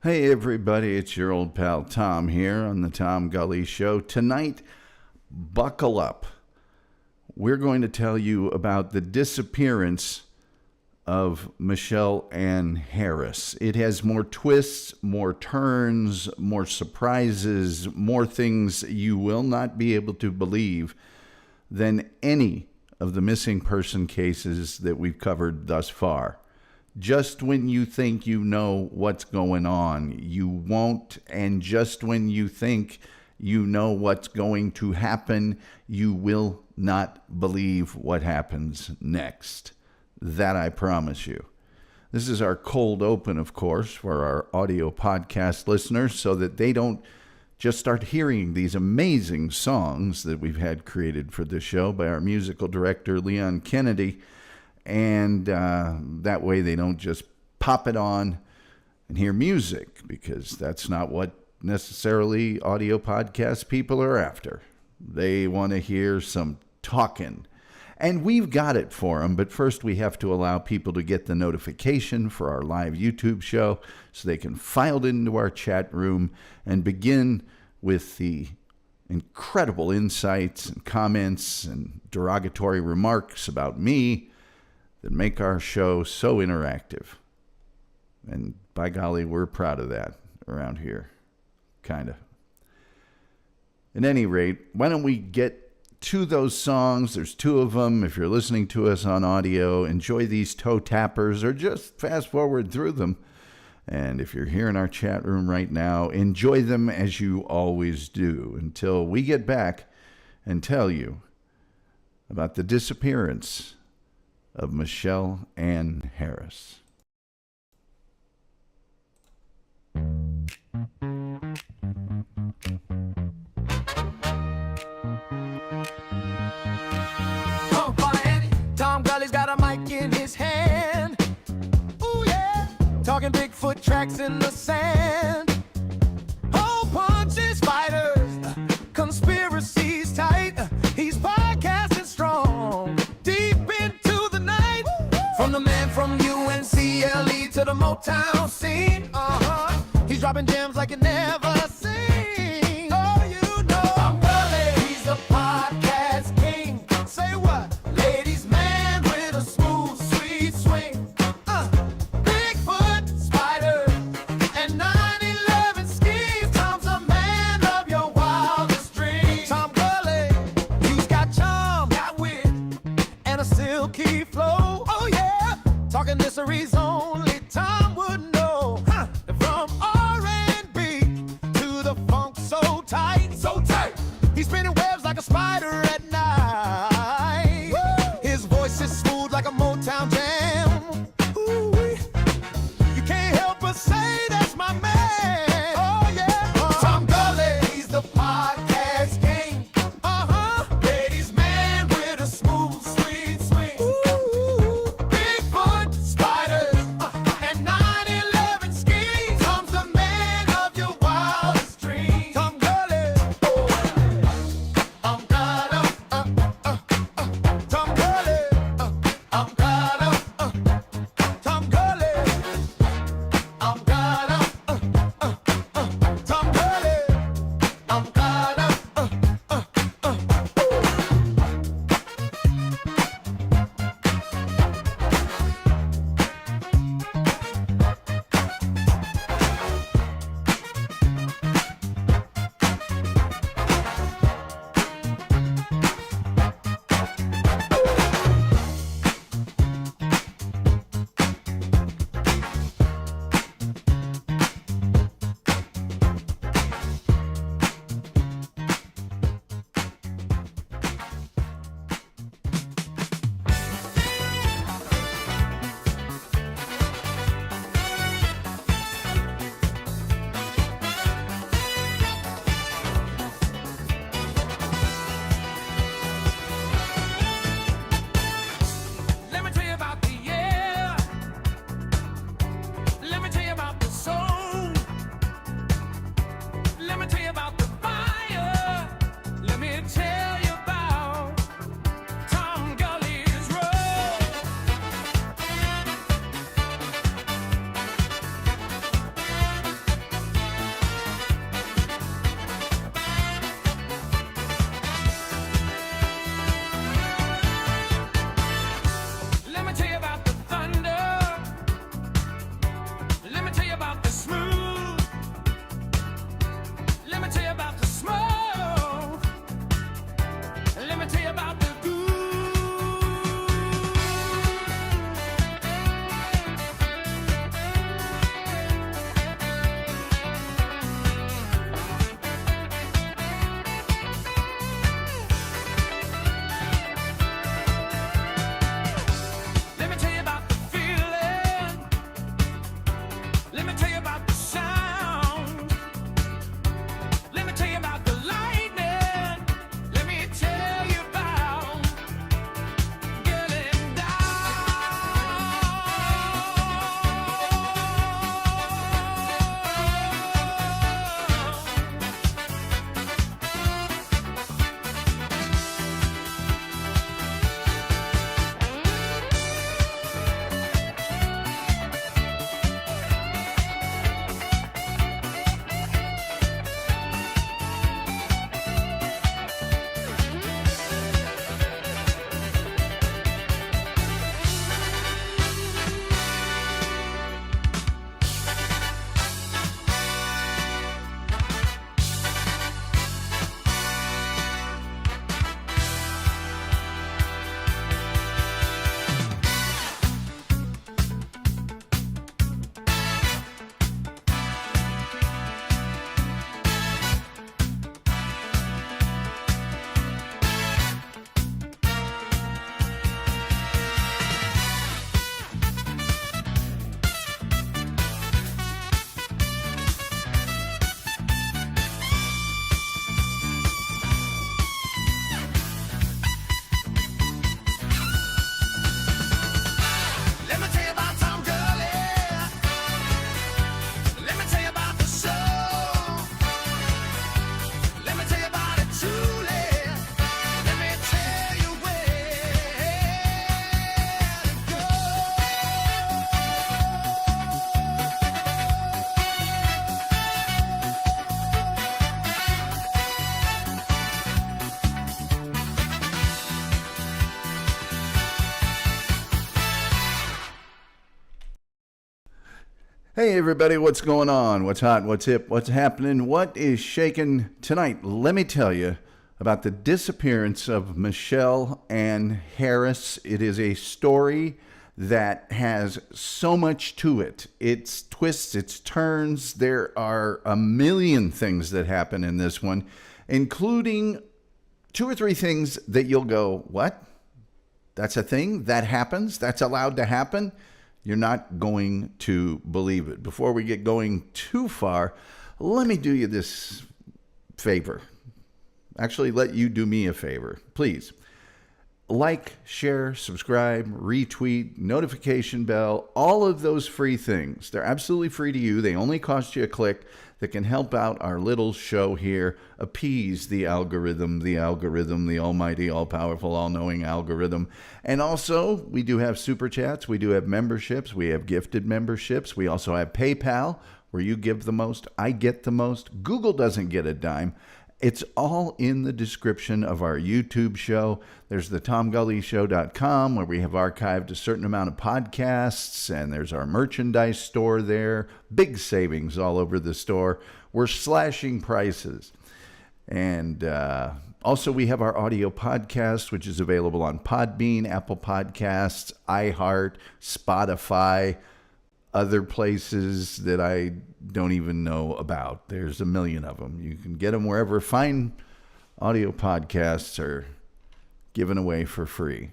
Hey everybody, it's your old pal Tom here on the Tom Gulley Show. Tonight, buckle up. We're going to tell you about the disappearance of Michele Ann Harris. It has more twists, more turns, more surprises, more things you will not be able to believe than any of the missing person cases that we've covered thus far. Just when you think you know what's going on, you won't. And just when you think you know what's going to happen, you will not believe what happens next. That I promise you. This is our cold open, of course, for our audio podcast listeners so that they don't just start hearing these amazing songs that we've had created for this show by our musical director, Leon Kennedy. And that way they don't just pop it on and hear music, because that's not what necessarily audio podcast people are after. They want to hear some talking. And we've got it for them, but first we have to allow people to get the notification for our live YouTube show so they can file it into our chat room and begin with the incredible insights and comments and derogatory remarks about me that make our show so interactive. And by golly, we're proud of that around here. Kind of. At any rate, why don't we get to those songs? There's two of them. If you're listening to us on audio, enjoy these toe tappers or just fast forward through them. And if you're here in our chat room right now, enjoy them as you always do until we get back and tell you about the disappearance of Michele Ann Harris. Tom Gulley's got a mic in his hand. Ooh yeah, talking Bigfoot tracks in the sand. Hole punches, spiders, conspiracies tight. He's podcasting strong, deep into the night. From the man from UNCLE to the Motown scene. He's dropping gems like you never seen. Oh, you know Tom Gulley, he's the podcast king. Say what? Ladies man with a smooth, sweet swing. Bigfoot, spider, and 9/11 schemes. Tom's a man of your wildest dreams. Tom Gulley, he's got charm, got wit, and a silky flow. Oh yeah, talking mysteries only Tom would know. From R&B Hey everybody, what's going on? What's hot? What's hip? What's happening? What is shaking tonight? Let me tell you about the disappearance of Michele Ann Harris. It is a story that has so much to it. Its twists, its turns. There are a million things that happen in this one, including 2 or 3 things that you'll go, what? That's a thing? That happens? That's allowed to happen? You're not going to believe it. Before we get going too far, let me do you this favor. Actually, let you do me a favor. Please, like, share, subscribe, retweet, notification bell, all of those free things. They're absolutely free to you. They only cost you a click. That can help out our little show here, appease the algorithm, the almighty, all-powerful, all-knowing algorithm. And also, we do have super chats, we do have memberships, we have gifted memberships, we also have PayPal, where you give the most, I get the most. Google doesn't get a dime. It's all in the description of our YouTube show. There's the TomGulleyShow.com, where we have archived a certain amount of podcasts, and there's our merchandise store there. Big savings all over the store. We're slashing prices. And also, we have our audio podcast, which is available on Podbean, Apple Podcasts, iHeart, Spotify, other places that I don't even know about. There's a million of them. You can get them wherever fine audio podcasts are given away for free.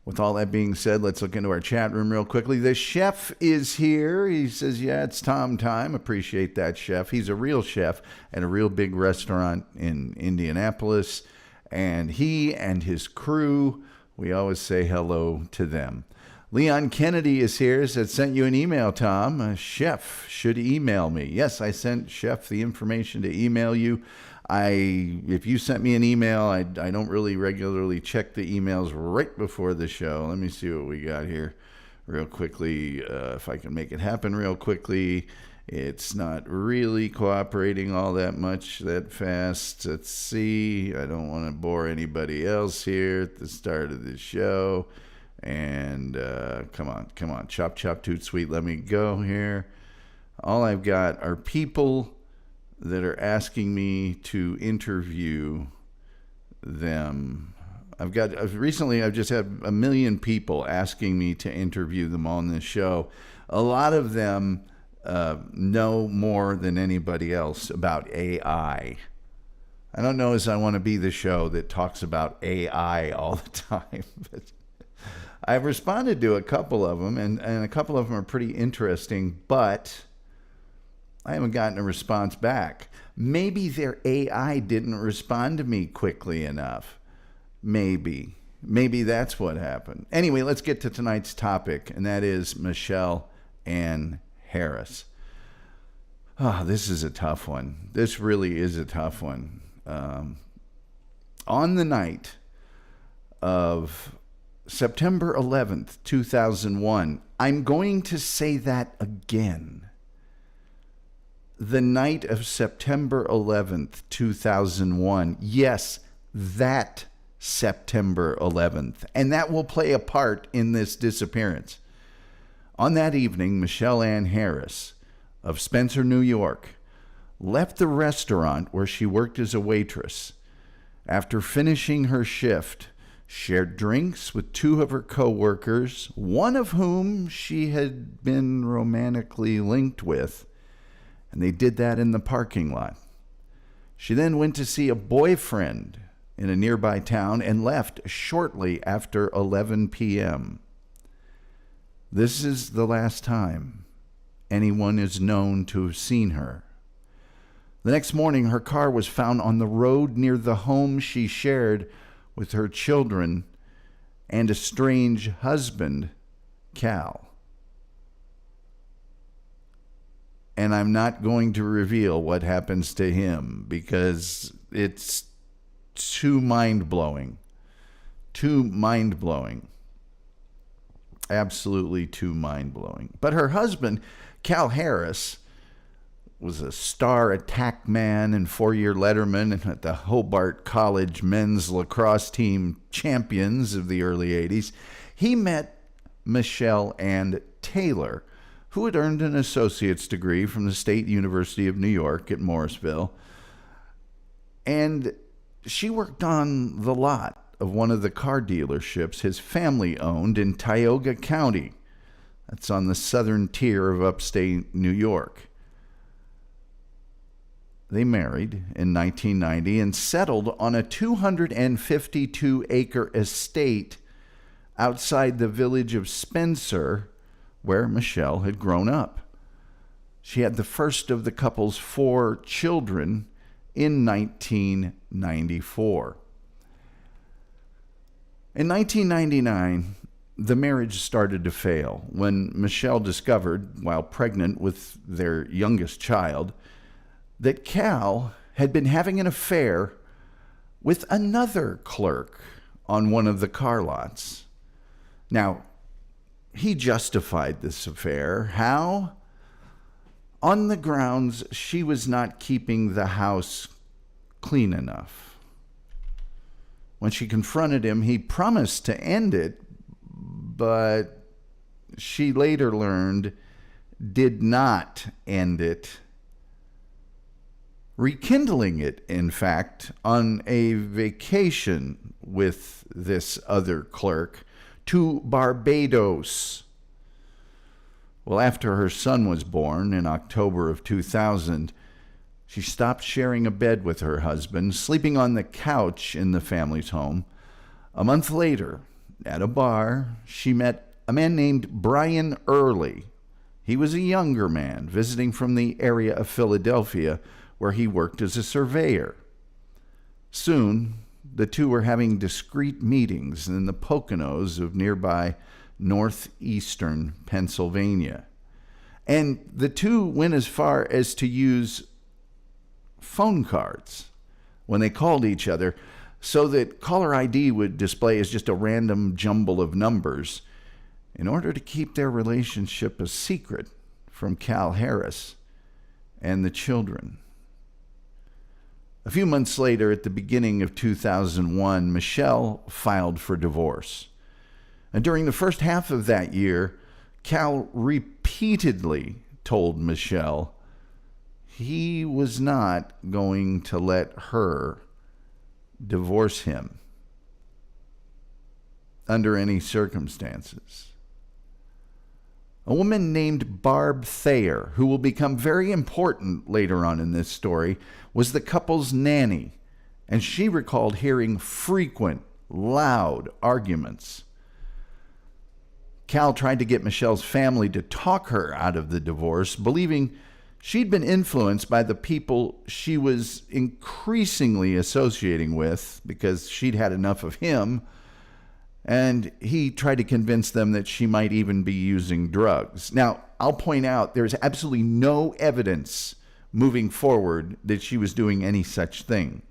With all that being said, let's look into our chat room real quickly. The chef is here. He says, yeah, it's Tom time. Appreciate that, chef. He's a real chef at a real big restaurant in Indianapolis. And he and his crew, we always say hello to them. Leon Kennedy is here. Said, sent you an email, Tom. Chef should email me. Yes, I sent Chef the information to email you. If you sent me an email, I don't really regularly check the emails right before the show. Let me see what we got here real quickly. If I can make it happen real quickly. It's not really cooperating all that much that fast. Let's see. I don't want to bore anybody else here at the start of the show. And come on, chop, toot, sweet, let me go here. All I've got are people that are asking me to interview them. I've just had a million people asking me to interview them on this show. A lot of them know more than anybody else about AI. I don't know as I want to be the show that talks about AI all the time, but I've responded to a couple of them, and a couple of them are pretty interesting, but I haven't gotten a response back. Maybe their AI didn't respond to me quickly enough. Maybe that's what happened. Anyway, let's get to tonight's topic, and that is Michele Ann Harris. This is a tough one. This really is a tough one. On the night of September 11th, 2001. I'm going to say that again. The night of September 11th, 2001. Yes, that September 11th. And that will play a part in this disappearance. On that evening, Michele Ann Harris of Spencer, New York, left the restaurant where she worked as a waitress. After finishing her shift, shared drinks with 2 of her co-workers, one of whom she had been romantically linked with, and they did that in the parking lot. She then went to see a boyfriend in a nearby town and left shortly after 11 p.m. This is the last time anyone is known to have seen her. The next morning, her car was found on the road near the home she shared with her children and a strange husband, Cal. And I'm not going to reveal what happens to him because it's too mind-blowing. Too mind-blowing. Absolutely too mind-blowing. But her husband, Cal Harris, was a star attack man and 4-year letterman at the Hobart College men's lacrosse team champions of the early 80s. He met Michele and Taylor, who had earned an associate's degree from the State University of New York at Morrisville. And she worked on the lot of one of the car dealerships his family owned in Tioga County. That's on the southern tier of upstate New York. They married in 1990 and settled on a 252-acre estate outside the village of Spencer, where Michele had grown up. She had the first of the couple's 4 children in 1994. In 1999, the marriage started to fail when Michele discovered, while pregnant with their youngest child, that Cal had been having an affair with another clerk on one of the car lots. Now, he justified this affair. How? On the grounds she was not keeping the house clean enough. When she confronted him, he promised to end it, but she later learned did not end it, rekindling it, in fact, on a vacation with this other clerk to Barbados. Well, after her son was born in October of 2000, she stopped sharing a bed with her husband, sleeping on the couch in the family's home. A month later, at a bar, she met a man named Brian Early. He was a younger man visiting from the area of Philadelphia, where he worked as a surveyor. Soon, the two were having discreet meetings in the Poconos of nearby northeastern Pennsylvania. And the two went as far as to use phone cards when they called each other, so that caller ID would display as just a random jumble of numbers in order to keep their relationship a secret from Cal Harris and the children. A few months later, at the beginning of 2001, Michele filed for divorce. And during the first half of that year, Cal repeatedly told Michele he was not going to let her divorce him under any circumstances. A woman named Barb Thayer, who will become very important later on in this story, was the couple's nanny, and she recalled hearing frequent, loud arguments. Cal tried to get Michele's family to talk her out of the divorce, believing she'd been influenced by the people she was increasingly associating with because she'd had enough of him, and he tried to convince them that she might even be using drugs. Now, I'll point out there's absolutely no evidence moving forward that she was doing any such thing.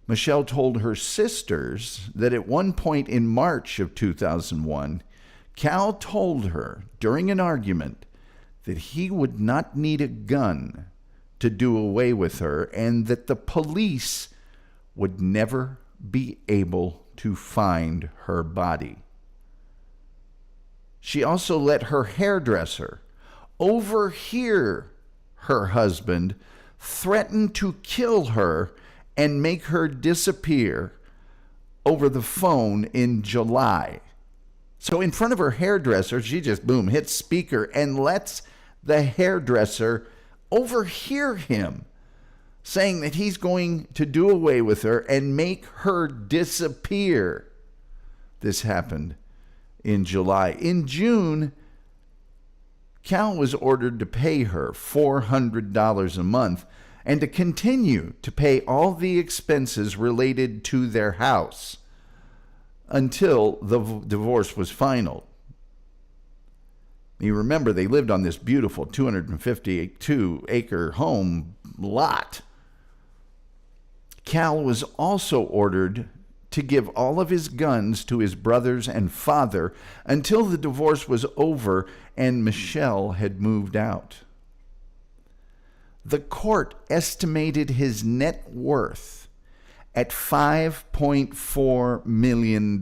Michele told her sisters that at one point in March of 2001, Cal told her during an argument that he would not need a gun to do away with her and that the police would never be able to find her body. She also let her hairdresser overhear her husband threaten to kill her and make her disappear over the phone in July. So in front of her hairdresser, she just, boom, hits speaker and lets the hairdresser overhear him saying that he's going to do away with her and make her disappear. This happened in July. In June, Cal was ordered to pay her $400 a month and to continue to pay all the expenses related to their house until the divorce was final. You remember, they lived on this beautiful 252-acre home lot. Cal was also ordered to give all of his guns to his brothers and father until the divorce was over and Michele had moved out. The court estimated his net worth at $5.4 million.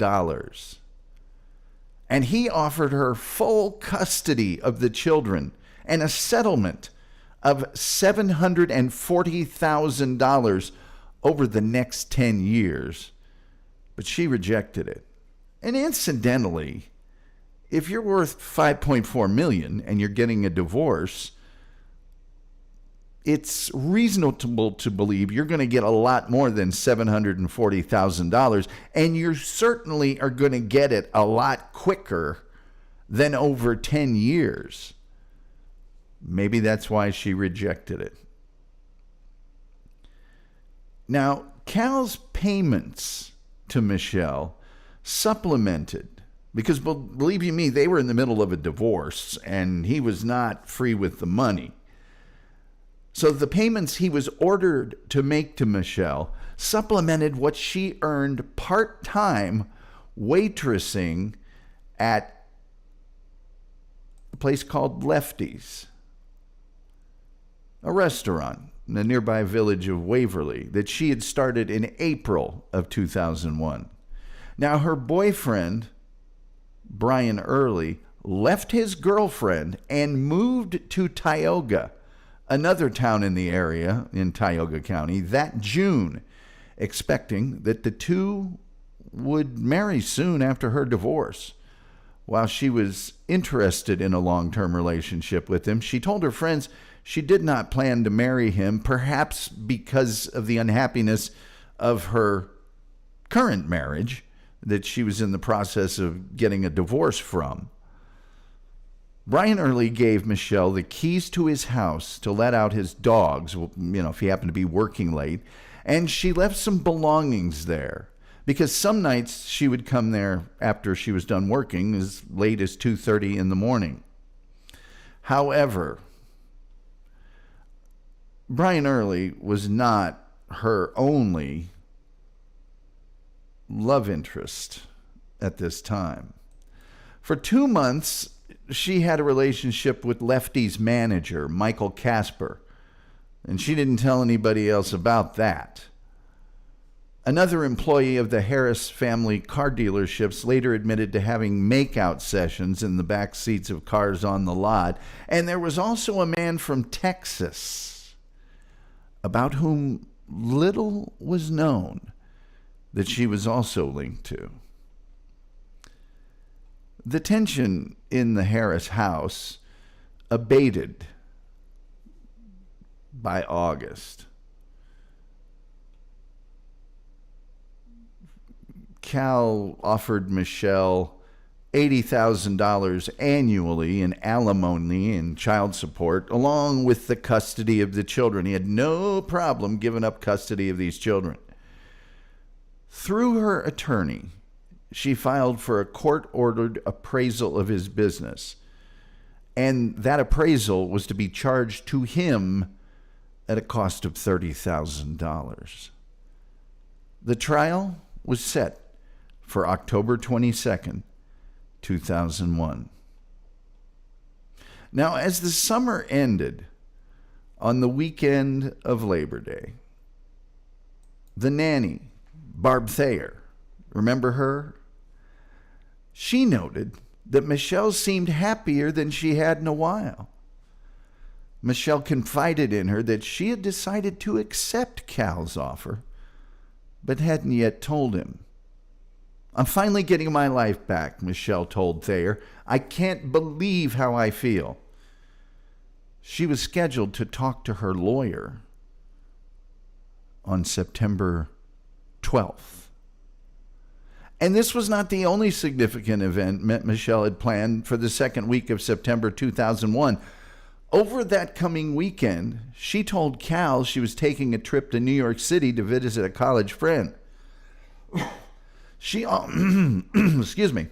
and he offered her full custody of the children and a settlement of $740,000 over the next 10 years. But she rejected it. And incidentally, if you're worth $5.4 million and you're getting a divorce, it's reasonable to believe you're going to get a lot more than $740,000, and you certainly are going to get it a lot quicker than over 10 years. Maybe that's why she rejected it. Now, Cal's payments to Michele supplemented, because believe you me, they were in the middle of a divorce, and he was not free with the money. So the payments he was ordered to make to Michele supplemented what she earned part-time waitressing at a place called Lefty's, a restaurant in the nearby village of Waverly that she had started in April of 2001. Now, her boyfriend, Brian Early, left his girlfriend and moved to Tioga, another town in the area in Tioga County, that June, expecting that the two would marry soon after her divorce. While she was interested in a long-term relationship with him, she told her friends she did not plan to marry him, perhaps because of the unhappiness of her current marriage that she was in the process of getting a divorce from. Brian Early gave Michele the keys to his house to let out his dogs, if he happened to be working late, and she left some belongings there because some nights she would come there after she was done working as late as 2:30 in the morning. However, Brian Early was not her only love interest at this time. For 2 months, she had a relationship with Lefty's manager, Michael Casper, and she didn't tell anybody else about that. Another employee of the Harris family car dealerships later admitted to having makeout sessions in the back seats of cars on the lot, and there was also a man from Texas about whom little was known that she was also linked to. The tension in the Harris house abated by August. Cal offered Michele $80,000 annually in alimony and child support, along with the custody of the children. He had no problem giving up custody of these children. Through her attorney, she filed for a court-ordered appraisal of his business, and that appraisal was to be charged to him at a cost of $30,000. The trial was set for October 22nd, 2001. Now, as the summer ended on the weekend of Labor Day, the nanny, Barb Thayer, remember her? She noted that Michele seemed happier than she had in a while. Michele confided in her that she had decided to accept Cal's offer, but hadn't yet told him. "I'm finally getting my life back," Michele told Thayer. "I can't believe how I feel." She was scheduled to talk to her lawyer on September 12th. And this was not the only significant event Michele had planned for the second week of September 2001. Over that coming weekend, she told Cal she was taking a trip to New York City to visit a college friend. Excuse me.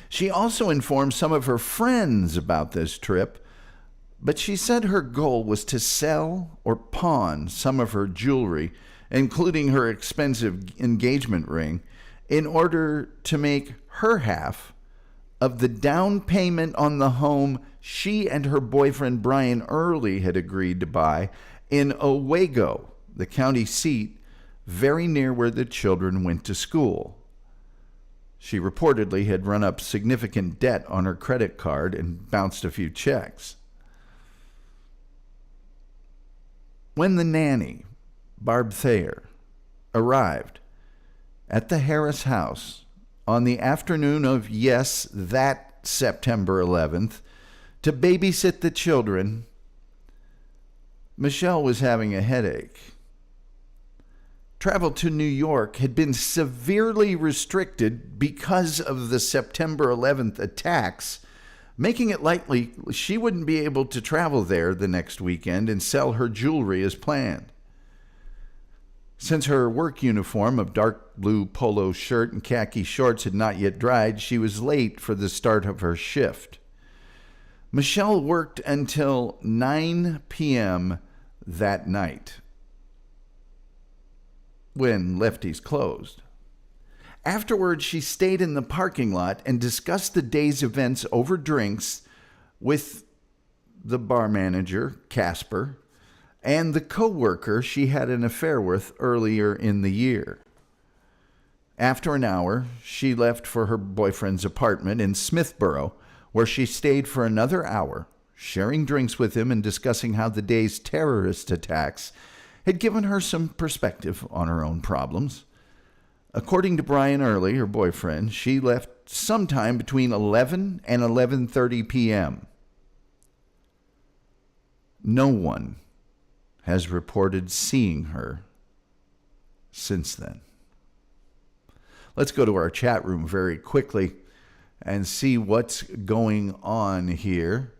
She also informed some of her friends about this trip, but she said her goal was to sell or pawn some of her jewelry, including her expensive engagement ring, in order to make her half of the down payment on the home she and her boyfriend Brian Early had agreed to buy in Owego, the county seat, very near where the children went to school. She reportedly had run up significant debt on her credit card and bounced a few checks. When the nanny, Barb Thayer, arrived at the Harris house on the afternoon of, yes, that September 11th, to babysit the children, Michele was having a headache. Travel to New York had been severely restricted because of the September 11th attacks, making it likely she wouldn't be able to travel there the next weekend and sell her jewelry as planned. Since her work uniform of dark blue polo shirt and khaki shorts had not yet dried, she was late for the start of her shift. Michele worked until 9 p.m. that night, when Lefty's closed. Afterwards, she stayed in the parking lot and discussed the day's events over drinks with the bar manager, Casper, and the co-worker she had an affair with earlier in the year. After an hour, she left for her boyfriend's apartment in Smithborough, where she stayed for another hour, sharing drinks with him and discussing how the day's terrorist attacks had given her some perspective on her own problems. According to Brian Early, her boyfriend, she left sometime between 11 and 11:30 p.m. No one has reported seeing her since then. Let's go to our chat room very quickly and see what's going on here.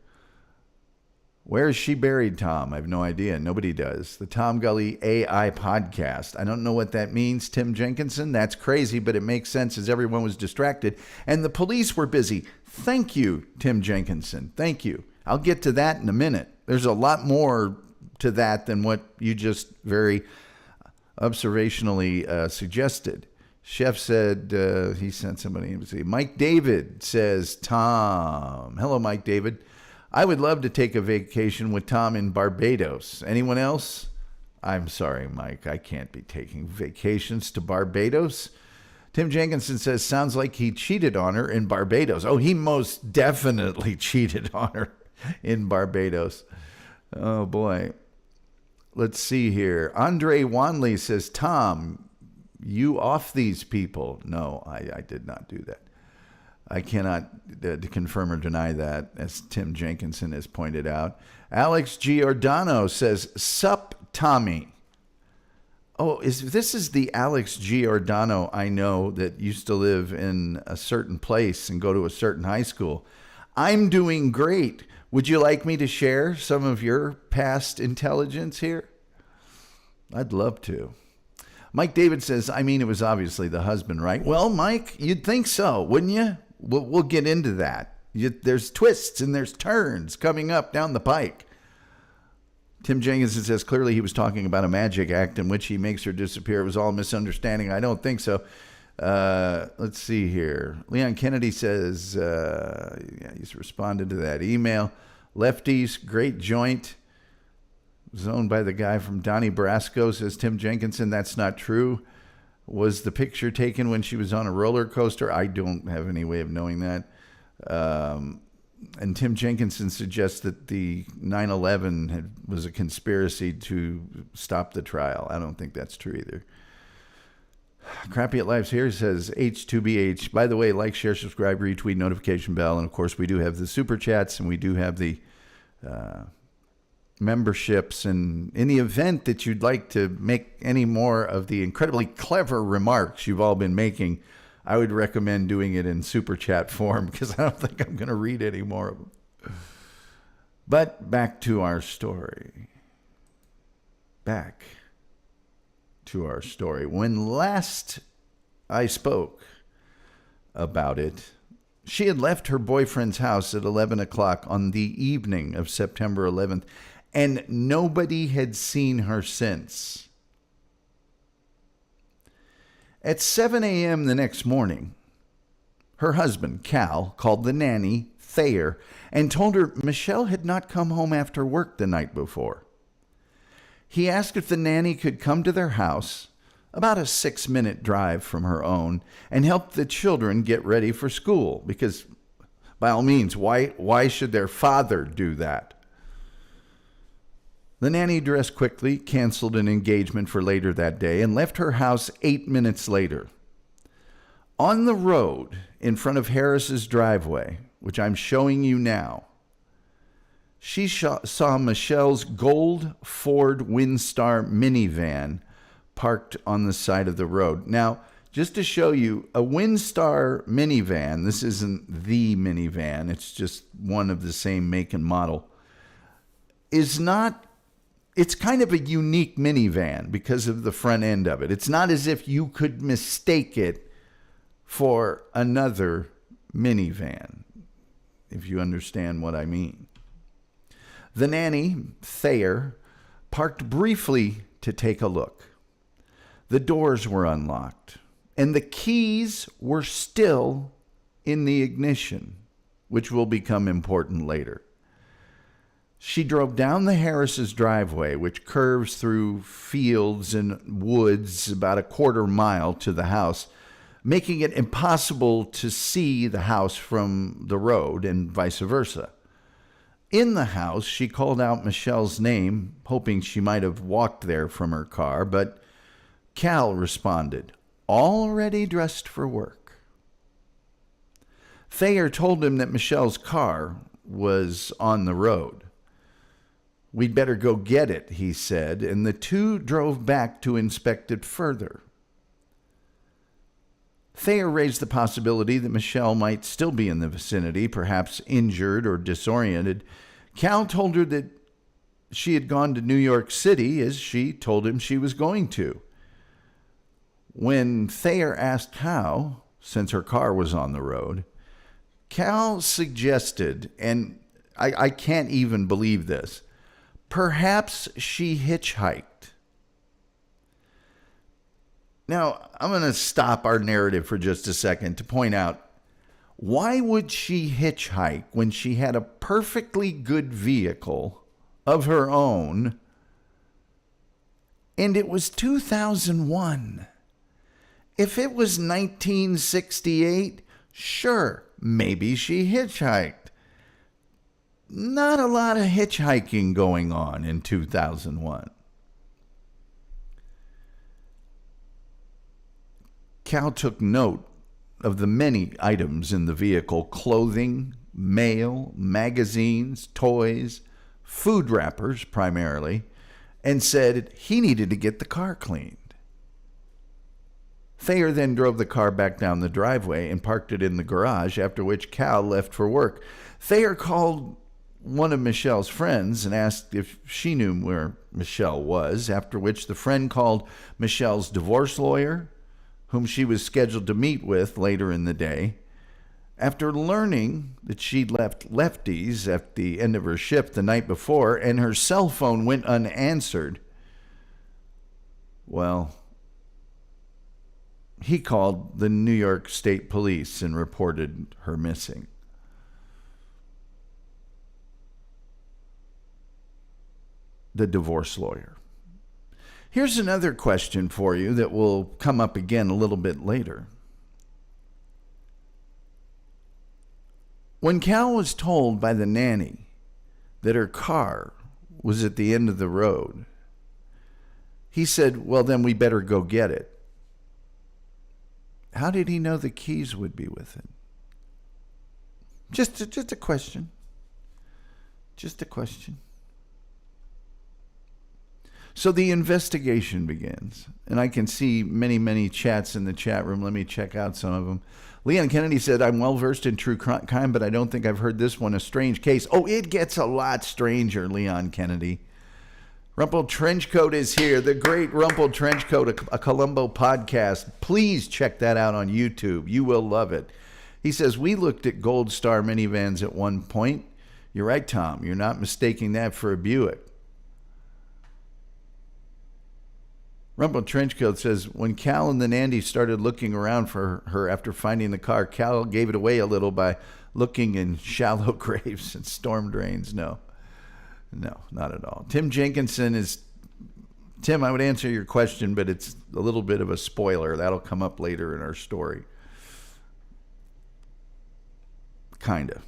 Where is she buried, Tom? I have no idea. Nobody does. The Tom Gulley AI podcast. I don't know what that means, Tim Jenkinson. That's crazy, but it makes sense as everyone was distracted and the police were busy. Thank you, Tim Jenkinson. Thank you. I'll get to that in a minute. There's a lot more to that than what you just very observationally suggested. Chef said he sent somebody to see. Mike David says, Tom. Hello, Mike David. I would love to take a vacation with Tom in Barbados. Anyone else? I'm sorry, Mike. I can't be taking vacations to Barbados. Tim Jenkinson says, sounds like he cheated on her in Barbados. Oh, he most definitely cheated on her in Barbados. Oh, boy. Let's see here. Andre Wanley says, Tom, you off these people. No, I did not do that. I cannot confirm or deny that, as Tim Jenkinson has pointed out. Alex Giordano says, sup, Tommy. Oh, this is the Alex Giordano I know that used to live in a certain place and go to a certain high school. I'm doing great. Would you like me to share some of your past intelligence here? I'd love to. Mike David says, I mean, it was obviously the husband, right? Well, Mike, you'd think so, wouldn't you? We'll get into that. There's twists and there's turns coming up down the pike. Tim Jenkinson says, clearly he was talking about a magic act in which he makes her disappear. It was all a misunderstanding. I don't think so. Let's see here. Leon Kennedy says, he's responded to that email. Lefty's great joint. It was owned by the guy from Donnie Brasco, says Tim Jenkinson. That's not true. Was the picture taken when she was on a roller coaster? I don't have any way of knowing that. And Tim Jenkinson suggests that the 9/11 was a conspiracy to stop the trial. I don't think that's true either. Crappy at Life's here says H2BH. By the way, like, share, subscribe, retweet, notification bell. And of course, we do have the super chats and we do have the memberships. And in the event that you'd like to make any more of the incredibly clever remarks you've all been making, I would recommend doing it in super chat form because I don't think I'm going to read any more of them. But back to our story. When last I spoke about it, she had left her boyfriend's house at 11 o'clock on the evening of September 11th, and nobody had seen her since. At 7 a.m. the next morning, her husband, Cal, called the nanny, Thayer, and told her Michele had not come home after work the night before. He asked if the nanny could come to their house, about a 6-minute drive from her own, and helped the children get ready for school. Because, by all means, why should their father do that? The nanny dressed quickly, canceled an engagement for later that day, and left her house 8 minutes later. On the road in front of Harris's driveway, which I'm showing you now, she saw Michelle's gold Ford Windstar minivan parked on the side of the road. Now, just to show you, a Windstar minivan, this isn't the minivan, it's just one of the same make and model, it's kind of a unique minivan because of the front end of it. It's not as if you could mistake it for another minivan, if you understand what I mean. The nanny, Thayer, parked briefly to take a look. The doors were unlocked, and the keys were still in the ignition, which will become important later. She drove down the Harris's driveway, which curves through fields and woods about a quarter mile to the house, making it impossible to see the house from the road and vice versa. In the house, she called out Michelle's name, hoping she might have walked there from her car, but Cal responded, already dressed for work. Thayer told him that Michelle's car was on the road. We'd better go get it, he said, and the two drove back to inspect it further. Thayer raised the possibility that Michele might still be in the vicinity, perhaps injured or disoriented. Cal told her that she had gone to New York City, as she told him she was going to. When Thayer asked how, since her car was on the road, Cal suggested, and I can't even believe this, perhaps she hitchhiked. Now, I'm going to stop our narrative for just a second to point out, why would she hitchhike when she had a perfectly good vehicle of her own, and it was 2001? If it was 1968, sure, maybe she hitchhiked. Not a lot of hitchhiking going on in 2001. Cal took note of the many items in the vehicle: clothing, mail, magazines, toys, food wrappers primarily, and said he needed to get the car cleaned. Thayer then drove the car back down the driveway and parked it in the garage, after which Cal left for work. Thayer called one of Michelle's friends and asked if she knew where Michele was, after which the friend called Michelle's divorce lawyer, whom she was scheduled to meet with later in the day. After learning that she'd left Lefty's at the end of her shift the night before and her cell phone went unanswered, well, he called the New York State Police and reported her missing. The divorce lawyer. Here's another question for you that will come up again a little bit later. When Cal was told by the nanny that her car was at the end of the road, he said, well, then we better go get it. How did he know the keys would be with it? Just a question. Just a question. So the investigation begins, and I can see many, many chats in the chat room. Let me check out some of them. Leon Kennedy said, I'm well-versed in true crime, but I don't think I've heard this one, a strange case. Oh, it gets a lot stranger, Leon Kennedy. Rumpled Trenchcoat is here, the great Rumpled Trenchcoat, a Columbo podcast. Please check that out on YouTube. You will love it. He says, we looked at Gold Star minivans at one point. You're right, Tom. You're not mistaking that for a Buick. Rumpled Trenchcoat says, when Cal and the nanny started looking around for her after finding the car, Cal gave it away a little by looking in shallow graves and storm drains. No, not at all. Tim Jenkinson is Tim, I would answer your question, but it's a little bit of a spoiler. That'll come up later in our story. Kinda.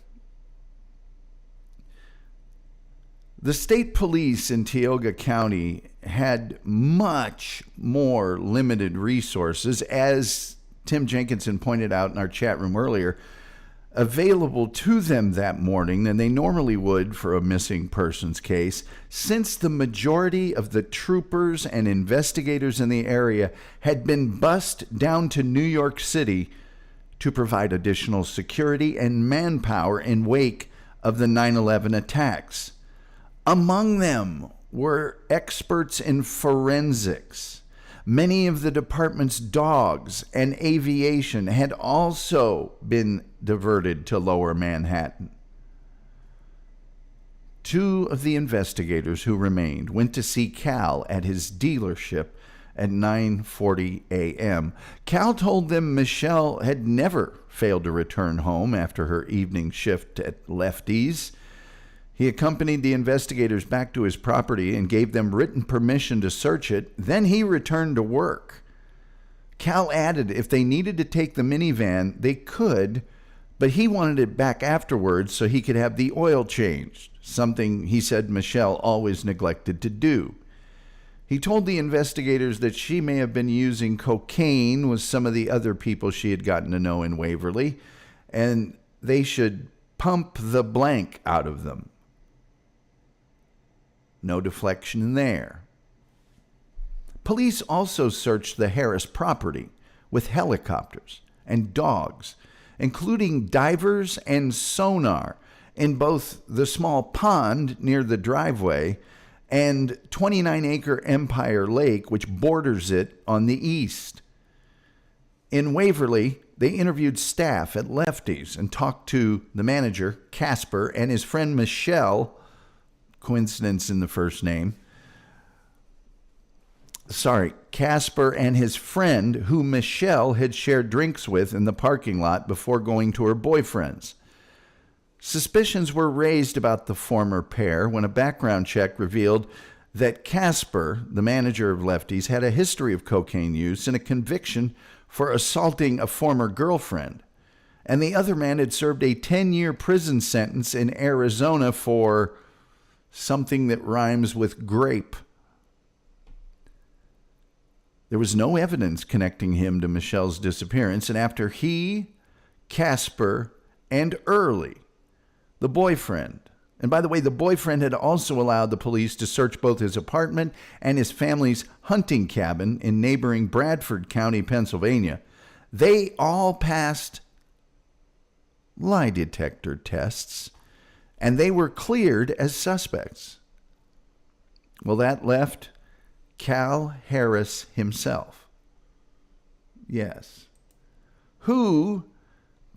The state police in Tioga County had much more limited resources, as Tim Jenkinson pointed out in our chat room earlier, available to them that morning than they normally would for a missing persons case, since the majority of the troopers and investigators in the area had been bussed down to New York City to provide additional security and manpower in wake of the 9/11 attacks. Among them were experts in forensics. Many of the department's dogs and aviation had also been diverted to Lower Manhattan. Two of the investigators who remained went to see Cal at his dealership at 9:40 a.m. Cal told them Michele had never failed to return home after her evening shift at Lefty's. He accompanied the investigators back to his property and gave them written permission to search it. Then he returned to work. Cal added if they needed to take the minivan, they could, but he wanted it back afterwards so he could have the oil changed, something he said Michele always neglected to do. He told the investigators that she may have been using cocaine with some of the other people she had gotten to know in Waverly, and they should pump the blank out of them. No deflection there. Police also searched the Harris property with helicopters and dogs, including divers and sonar in both the small pond near the driveway and 29-acre Empire Lake, which borders it on the east. In Waverly, they interviewed staff at Lefty's and talked to the manager, Casper, and his friend Michele, coincidence in the first name. Casper and his friend, who Michele had shared drinks with in the parking lot before going to her boyfriend's. Suspicions were raised about the former pair when a background check revealed that Casper, the manager of Lefty's, had a history of cocaine use and a conviction for assaulting a former girlfriend. And the other man had served a 10-year prison sentence in Arizona for something that rhymes with grape. There was no evidence connecting him to Michele's disappearance, and after he, Casper, and Early, the boyfriend, and by the way, the boyfriend had also allowed the police to search both his apartment and his family's hunting cabin in neighboring Bradford County, Pennsylvania, they all passed lie detector tests, and they were cleared as suspects. Well, that left Cal Harris himself. Yes. Who,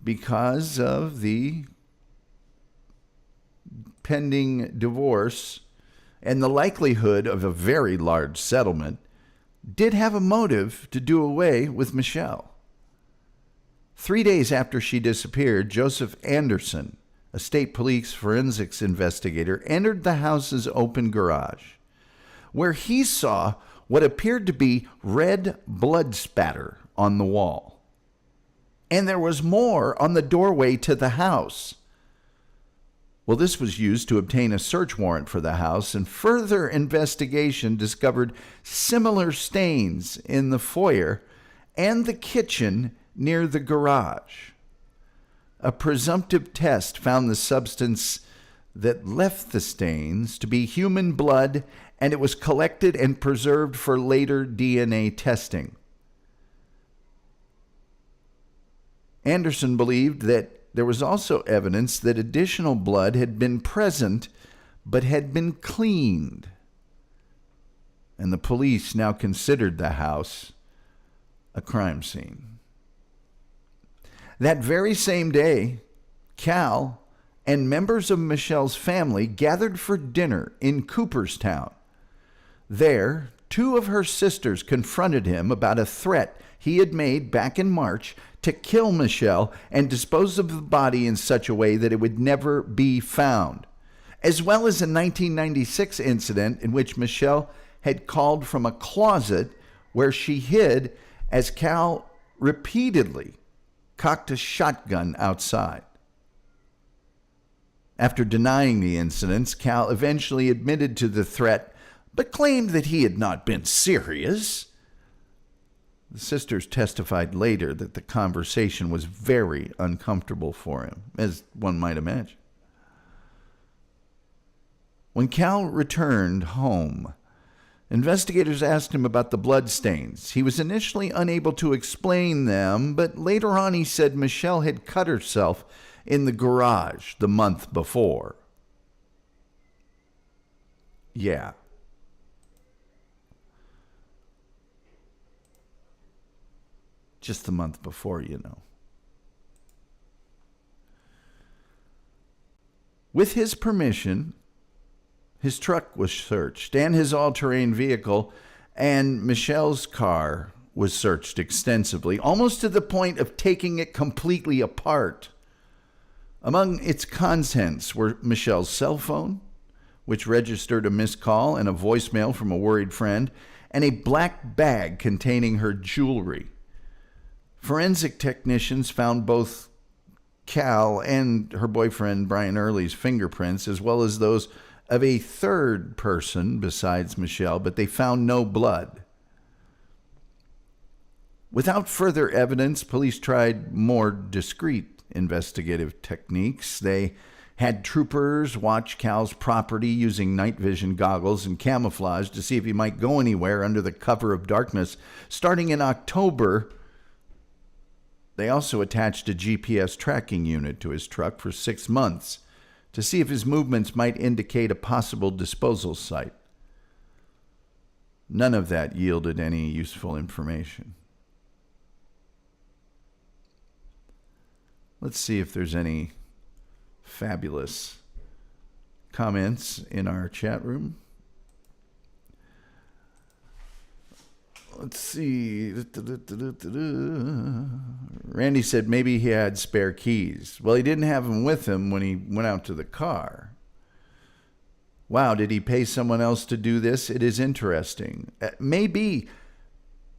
because of the pending divorce and the likelihood of a very large settlement, did have a motive to do away with Michele. 3 days after she disappeared, Joseph Anderson, a state police forensics investigator, entered the house's open garage, where he saw what appeared to be red blood spatter on the wall. And there was more on the doorway to the house. Well, this was used to obtain a search warrant for the house, and further investigation discovered similar stains in the foyer and the kitchen near the garage. A presumptive test found the substance that left the stains to be human blood, and it was collected and preserved for later DNA testing. Anderson believed that there was also evidence that additional blood had been present but had been cleaned. And the police now considered the house a crime scene. That very same day, Cal and members of Michele's family gathered for dinner in Cooperstown. There, two of her sisters confronted him about a threat he had made back in March to kill Michele and dispose of the body in such a way that it would never be found, as well as a 1996 incident in which Michele had called from a closet where she hid as Cal repeatedly cocked a shotgun outside. After denying the incidents, Cal eventually admitted to the threat, but claimed that he had not been serious. The sisters testified later that the conversation was very uncomfortable for him, as one might imagine. When Cal returned home, investigators asked him about the bloodstains. He was initially unable to explain them, but later on he said Michele had cut herself in the garage the month before. Yeah. Just the month before, you know. With his permission, his truck was searched and his all-terrain vehicle, and Michele's car was searched extensively, almost to the point of taking it completely apart. Among its contents were Michele's cell phone, which registered a missed call and a voicemail from a worried friend, and a black bag containing her jewelry. Forensic technicians found both Cal and her boyfriend Brian Early's fingerprints, as well as those of a third person besides Michele, but they found no blood. Without further evidence, police tried more discreet investigative techniques. They had troopers watch Cal's property using night vision goggles and camouflage to see if he might go anywhere under the cover of darkness. Starting in October, they also attached a GPS tracking unit to his truck for 6 months to see if his movements might indicate a possible disposal site. None of that yielded any useful information. Let's see if there's any fabulous comments in our chat room. Let's see. Randy said maybe he had spare keys. Well, he didn't have them with him when he went out to the car. Wow, did he pay someone else to do this? It is interesting. Maybe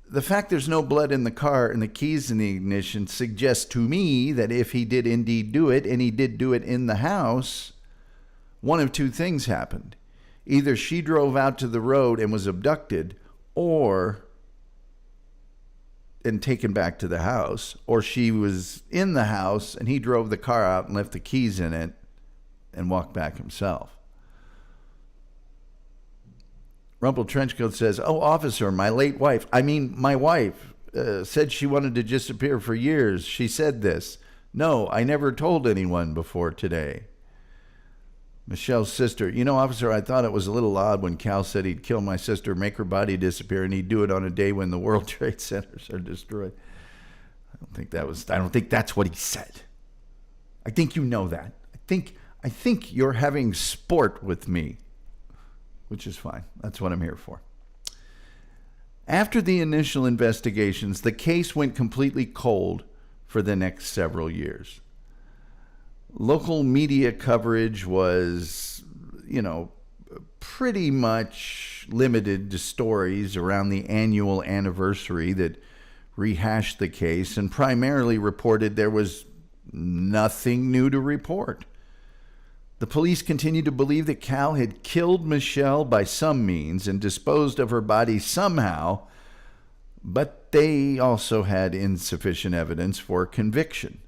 the fact there's no blood in the car and the keys in the ignition suggests to me that if he did indeed do it, and he did do it in the house, one of two things happened. Either she drove out to the road and was abducted, and taken back to the house, or she was in the house and he drove the car out and left the keys in it and walked back himself. Rumple Trenchcoat says, "Oh, officer, my wife said she wanted to disappear for years. She said this. No, I never told anyone before today." Michelle's sister, officer, I thought it was a little odd when Cal said he'd kill my sister, make her body disappear, and he'd do it on a day when the World Trade Centers are destroyed. I don't think that's what he said. I think you know that. I think you're having sport with me, which is fine. That's what I'm here for. After the initial investigations, the case went completely cold for the next several years. Local media coverage was, pretty much limited to stories around the annual anniversary that rehashed the case and primarily reported there was nothing new to report. The police continued to believe that Cal had killed Michele by some means and disposed of her body somehow, but they also had insufficient evidence for conviction.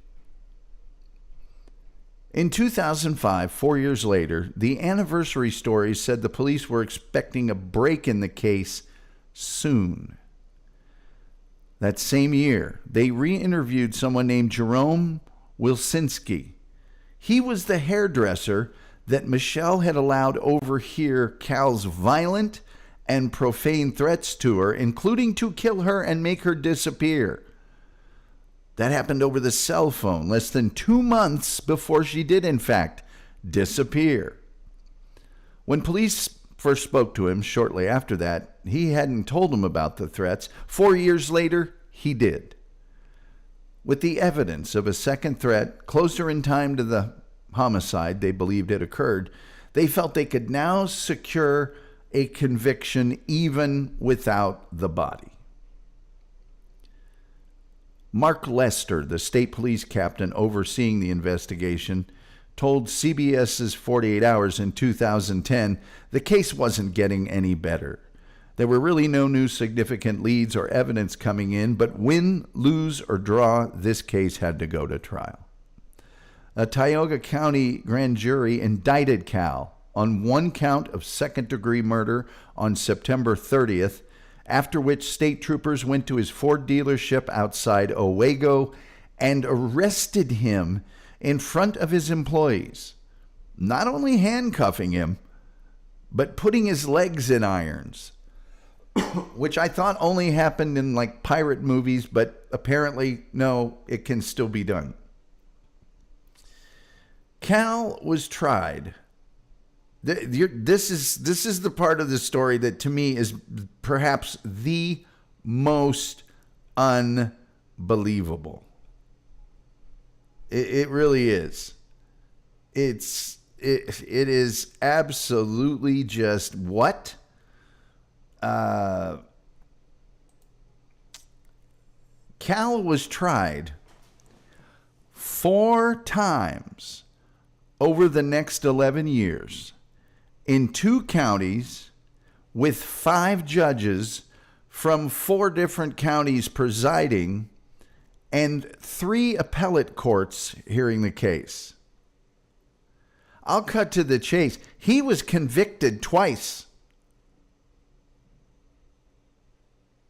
In 2005, 4 years later, the anniversary story said the police were expecting a break in the case soon. That same year, they re-interviewed someone named Jerome Wilsinski. He was the hairdresser that Michele had allowed overhear Cal's violent and profane threats to her, including to kill her and make her disappear. That happened over the cell phone less than 2 months before she did, in fact, disappear. When police first spoke to him shortly after that, he hadn't told them about the threats. 4 years later, he did. With the evidence of a second threat closer in time to the homicide they believed had occurred, they felt they could now secure a conviction even without the body. Mark Lester, the state police captain overseeing the investigation, told CBS's 48 Hours in 2010 the case wasn't getting any better. There were really no new significant leads or evidence coming in, but win, lose, or draw, this case had to go to trial. A Tioga County grand jury indicted Cal on one count of second-degree murder on September 30th, after which state troopers went to his Ford dealership outside Owego and arrested him in front of his employees, not only handcuffing him, but putting his legs in irons, which I thought only happened in like pirate movies, but apparently, no, it can still be done. Cal was tried. This is the part of the story that to me is perhaps the most unbelievable. It really is. It is absolutely just what? Cal was tried 4 times over the next 11 years in 2 counties with 5 judges from 4 different counties presiding and 3 appellate courts hearing the case. I'll cut to the chase. He was convicted twice.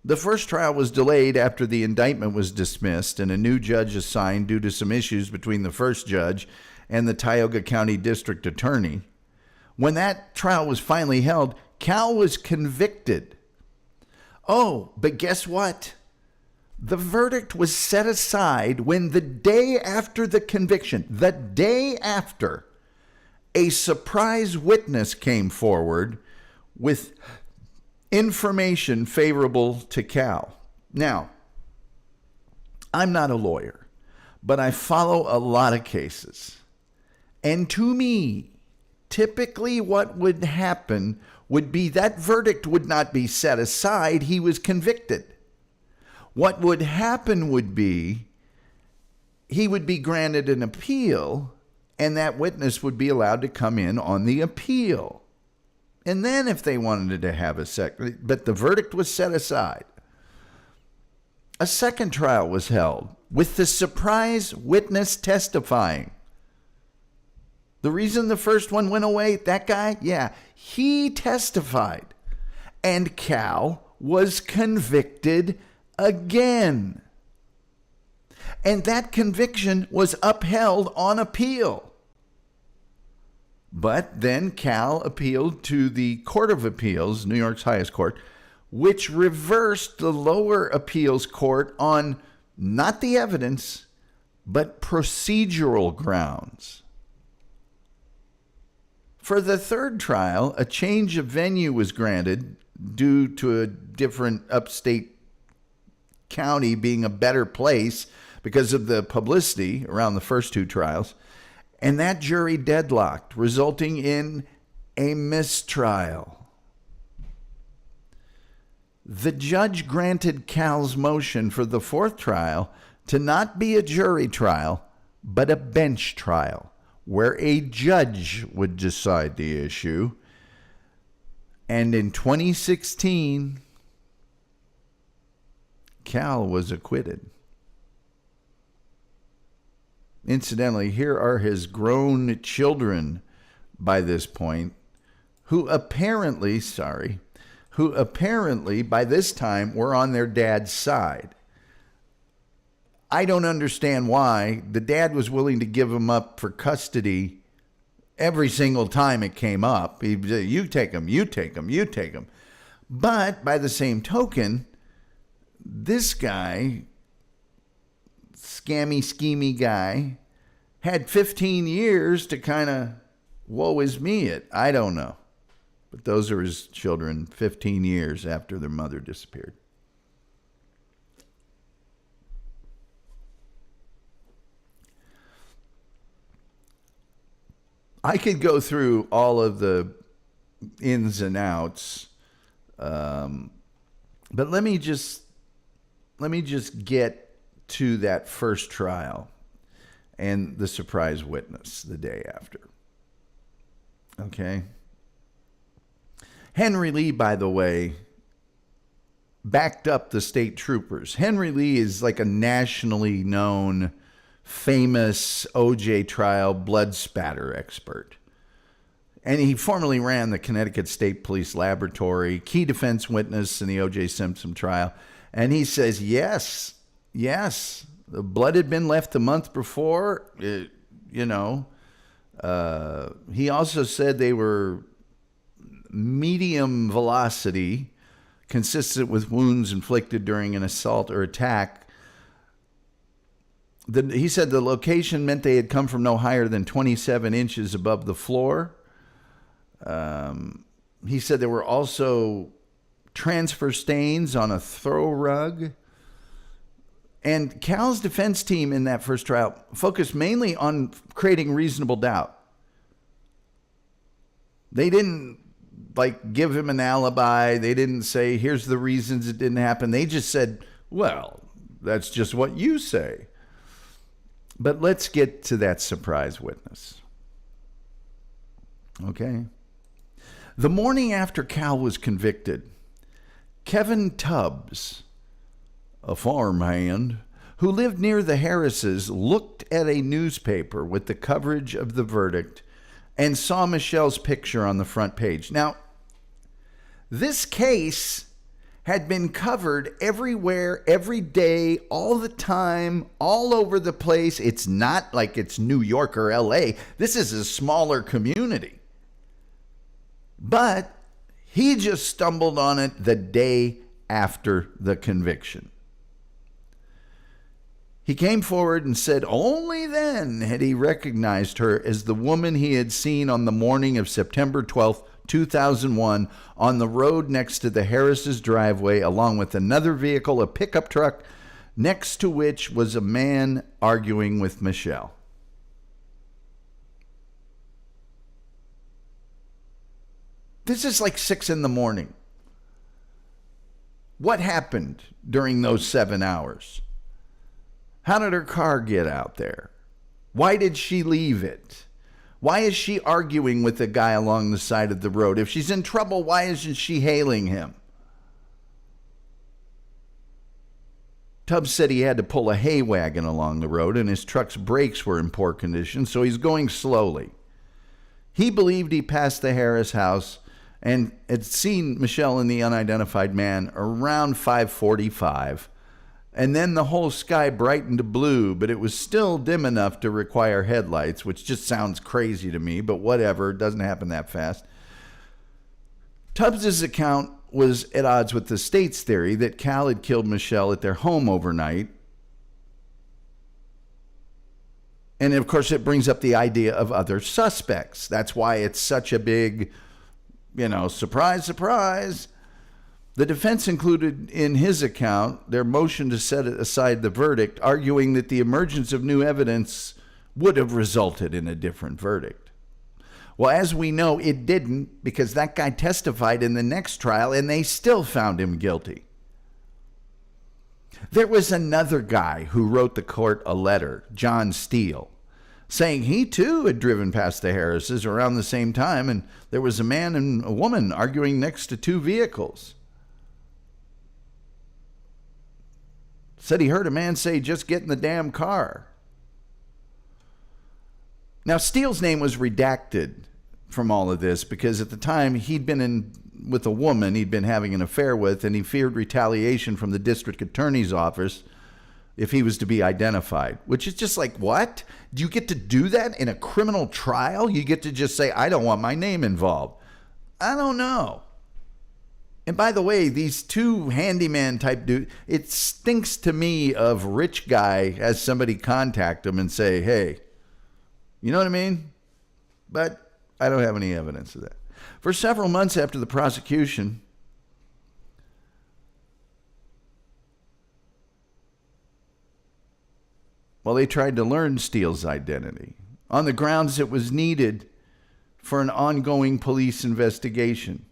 The first trial was delayed after the indictment was dismissed and a new judge assigned due to some issues between the first judge and the Tioga County District Attorney. When that trial was finally held, Cal was convicted. Oh, but guess what? The verdict was set aside when the day after the conviction, the day after, a surprise witness came forward with information favorable to Cal. Now, I'm not a lawyer, but I follow a lot of cases. And to me, typically what would happen would be that verdict would not be set aside. He was convicted. What would happen would be he would be granted an appeal, and that witness would be allowed to come in on the appeal. And then if they wanted to have a second, but the verdict was set aside. A second trial was held with the surprise witness testifying. The reason the first one went away, that guy, yeah, he testified. And Cal was convicted again. And that conviction was upheld on appeal. But then Cal appealed to the Court of Appeals, New York's highest court, which reversed the lower appeals court on not the evidence, but procedural grounds. For the third trial, a change of venue was granted due to a different upstate county being a better place because of the publicity around the first 2 trials. And that jury deadlocked, resulting in a mistrial. The judge granted Cal's motion for the 4th trial to not be a jury trial, but a bench trial, where a judge would decide the issue. And in 2016, Cal was acquitted. Incidentally, here are his grown children by this point, who apparently by this time were on their dad's side. I don't understand why. The dad was willing to give him up for custody every single time it came up. He'd say, you take him, you take him, you take him. But by the same token, this guy, scammy, schemy guy, had 15 years to kind of woe is me it. I don't know. But those are his children 15 years after their mother disappeared. I could go through all of the ins and outs. But let me just get to that first trial and the surprise witness the day after. Okay. Henry Lee, by the way, backed up the state troopers. Henry Lee is like a nationally known, famous OJ trial blood spatter expert. And he formerly ran the Connecticut State Police Laboratory, key defense witness in the O.J. Simpson trial. And he says, yes, the blood had been left the month before. He also said they were medium velocity, consistent with wounds inflicted during an assault or attack. He said the location meant they had come from no higher than 27 inches above the floor. He said there were also transfer stains on a throw rug. And Cal's defense team in that first trial focused mainly on creating reasonable doubt. They didn't give him an alibi. They didn't say, here's the reasons it didn't happen. They just said, well, that's just what you say. But let's get to that surprise witness. Okay. The morning after Cal was convicted, Kevin Tubbs, a farmhand who lived near the Harrises, looked at a newspaper with the coverage of the verdict and saw Michele's picture on the front page. Now, this case had been covered everywhere, every day, all the time, all over the place. It's not like it's New York or LA. This is a smaller community. But he just stumbled on it the day after the conviction. He came forward and said only then had he recognized her as the woman he had seen on the morning of September 12th, 2001, on the road next to the Harris's driveway, along with another vehicle, a pickup truck, next to which was a man arguing with Michele. This is like 6 a.m. What happened during those 7 hours? How did her car get out there? Why did she leave it? Why is she arguing with the guy along the side of the road? If she's in trouble, why isn't she hailing him? Tubbs said he had to pull a hay wagon along the road and his truck's brakes were in poor condition, so he's going slowly. He believed he passed the Harris house and had seen Michele and the unidentified man around 5:45. And then the whole sky brightened to blue, but it was still dim enough to require headlights, which just sounds crazy to me, but whatever, it doesn't happen that fast. Tubbs's account was at odds with the state's theory that Cal had killed Michele at their home overnight. And of course, it brings up the idea of other suspects. That's why it's such a big, surprise, surprise. The defense included in his account their motion to set aside the verdict, arguing that the emergence of new evidence would have resulted in a different verdict. Well, as we know, it didn't, because that guy testified in the next trial and they still found him guilty. There was another guy who wrote the court a letter, John Steele, saying he too had driven past the Harrises around the same time and there was a man and a woman arguing next to two vehicles. Said he heard a man say, just get in the damn car. Now, Steele's name was redacted from all of this because at the time he'd been in with a woman he'd been having an affair with, and he feared retaliation from the district attorney's office if he was to be identified, which is just like, what? Do you get to do that in a criminal trial? You get to just say, I don't want my name involved. I don't know. And by the way, these two handyman type dudes, it stinks to me of rich guy has somebody contact him and say, hey, you know what I mean? But I don't have any evidence of that. For several months after the prosecution, they tried to learn Steele's identity on the grounds it was needed for an ongoing police investigation.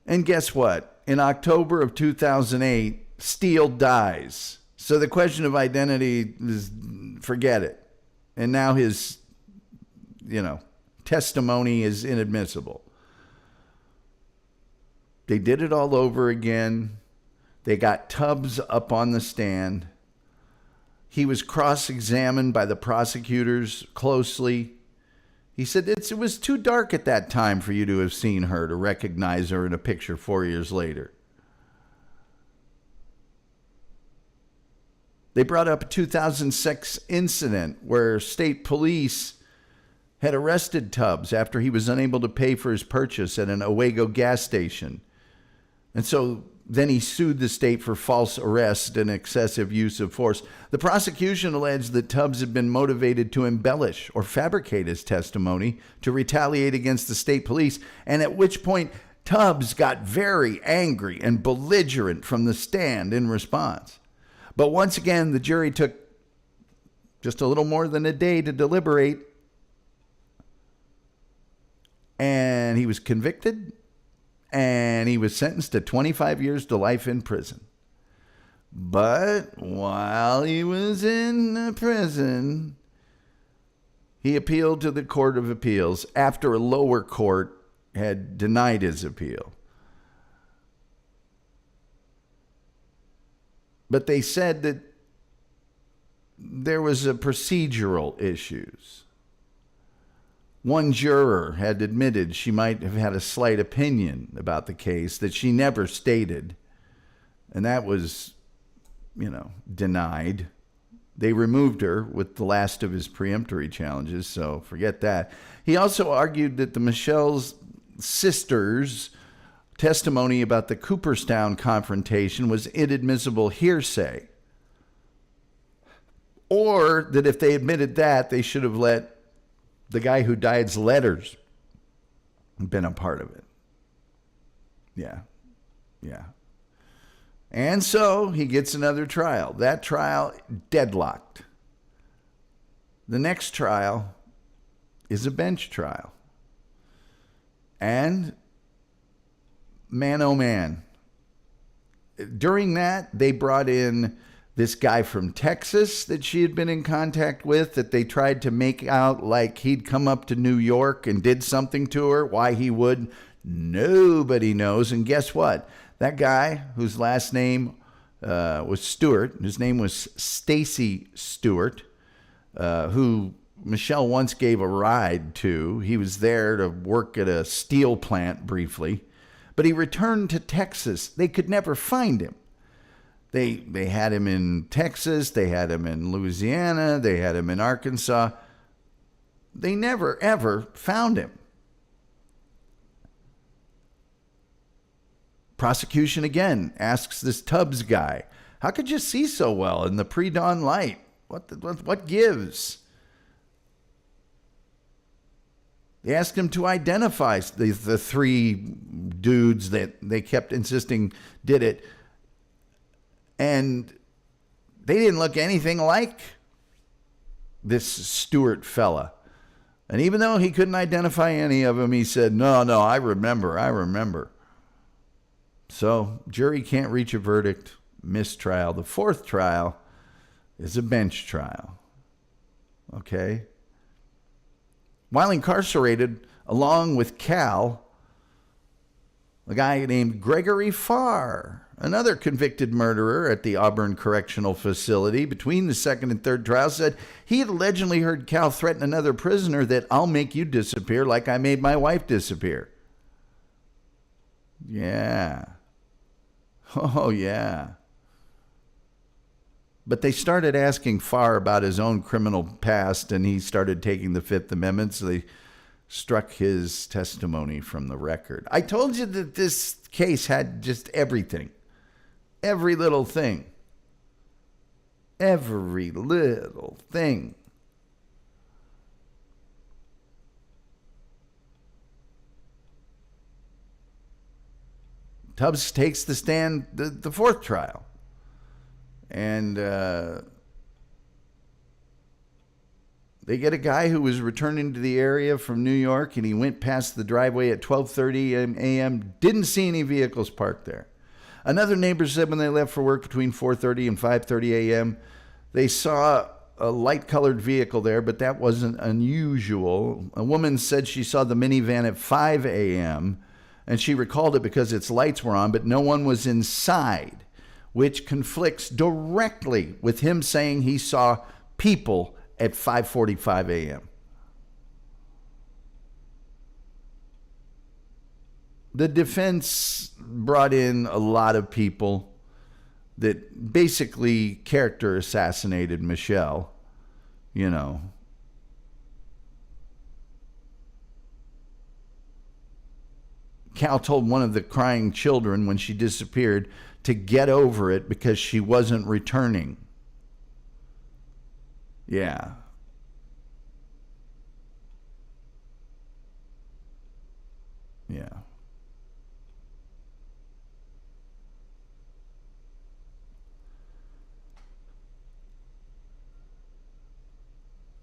And guess what? In October of 2008, Steele dies. So the question of identity is, forget it. And now his, testimony is inadmissible. They did it all over again. They got Tubbs up on the stand. He was cross-examined by the prosecutors closely. He said it was too dark at that time for you to have seen her, to recognize her in a picture 4 years later. They brought up a 2006 incident where state police had arrested Tubbs after he was unable to pay for his purchase at an Owego gas station. And so then he sued the state for false arrest and excessive use of force. The prosecution alleged that Tubbs had been motivated to embellish or fabricate his testimony to retaliate against the state police, and at which point Tubbs got very angry and belligerent from the stand in response. But once again, the jury took just a little more than a day to deliberate, and he was convicted, and he was sentenced to 25 years to life in prison. But while he was in prison, he appealed to the Court of Appeals after a lower court had denied his appeal. But they said that there was a procedural issues. One juror had admitted she might have had a slight opinion about the case that she never stated, and that was, denied. They removed her with the last of his preemptory challenges, so forget that. He also argued that the Michelle's sister's testimony about the Cooperstown confrontation was inadmissible hearsay, or that if they admitted that, they should have let the guy who died's letters been a part of it. Yeah. And so he gets another trial. That trial deadlocked. The next trial is a bench trial. And man, oh man, during that, they brought in this guy from Texas that she had been in contact with, that they tried to make out like he'd come up to New York and did something to her. Why he would, nobody knows. And guess what? That guy, whose last name was Stewart, his name was Stacy Stewart, who Michele once gave a ride to. He was there to work at a steel plant briefly, but he returned to Texas. They could never find him. They had him in Texas, they had him in Louisiana, they had him in Arkansas. They never, ever found him. Prosecution again asks this Tubbs guy, how could you see so well in the pre-dawn light? What gives? They asked him to identify the three dudes that they kept insisting did it. And they didn't look anything like this Stewart fella. And even though he couldn't identify any of them, he said, no, I remember. So jury can't reach a verdict, mistrial. The fourth trial is a bench trial. Okay? While incarcerated, along with Cal, a guy named Gregory Farr, another convicted murderer at the Auburn Correctional Facility, between the second and third trials, said he had allegedly heard Cal threaten another prisoner that I'll make you disappear like I made my wife disappear. Yeah. Oh, yeah. But they started asking Farr about his own criminal past, and he started taking the Fifth Amendment, so they struck his testimony from the record. I told you that this case had just everything. Every little thing. Every little thing. Tubbs takes the stand the fourth trial. And They get a guy who was returning to the area from New York, and he went past the driveway at 12:30 a.m., didn't see any vehicles parked there. Another neighbor said when they left for work between 4:30 and 5:30 a.m., they saw a light-colored vehicle there, but that wasn't unusual. A woman said she saw the minivan at 5 a.m., and she recalled it because its lights were on, but no one was inside, which conflicts directly with him saying he saw people at 5:45 a.m. The defense brought in a lot of people that basically character assassinated Michele, you know. Cal told one of the crying children when she disappeared to get over it because she wasn't returning. Yeah. Yeah.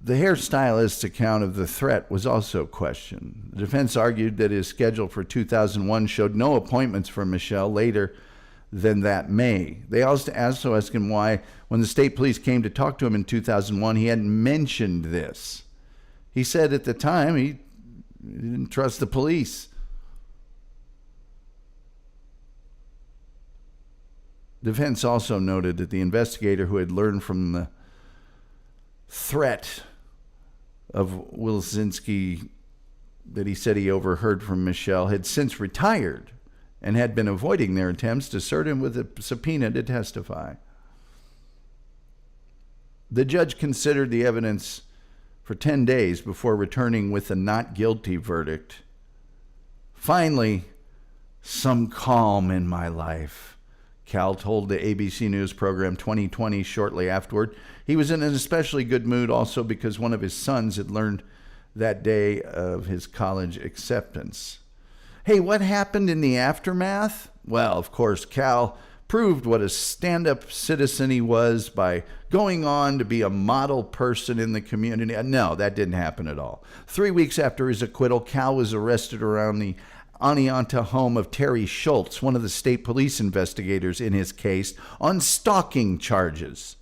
The hairstylist's account of the threat was also questioned. The defense argued that his schedule for 2001 showed no appointments for Michele later than that May. They also asked him why, when the state police came to talk to him in 2001, he hadn't mentioned this. He said at the time he didn't trust the police. Defense also noted that the investigator who had learned from the threat of Wilczynski that he said he overheard from Michele had since retired and had been avoiding their attempts to serve him with a subpoena to testify. The judge considered the evidence for 10 days before returning with a not guilty verdict. Finally, some calm in my life, Cal told the ABC News program 2020 shortly afterward. He was in an especially good mood also because one of his sons had learned that day of his college acceptance. Hey, what happened in the aftermath? Well, of course, Cal proved what a stand-up citizen he was by going on to be a model person in the community. No, that didn't happen at all. 3 weeks after his acquittal, Cal was arrested around the Oneonta home of Terry Schultz, one of the state police investigators in his case, on stalking charges.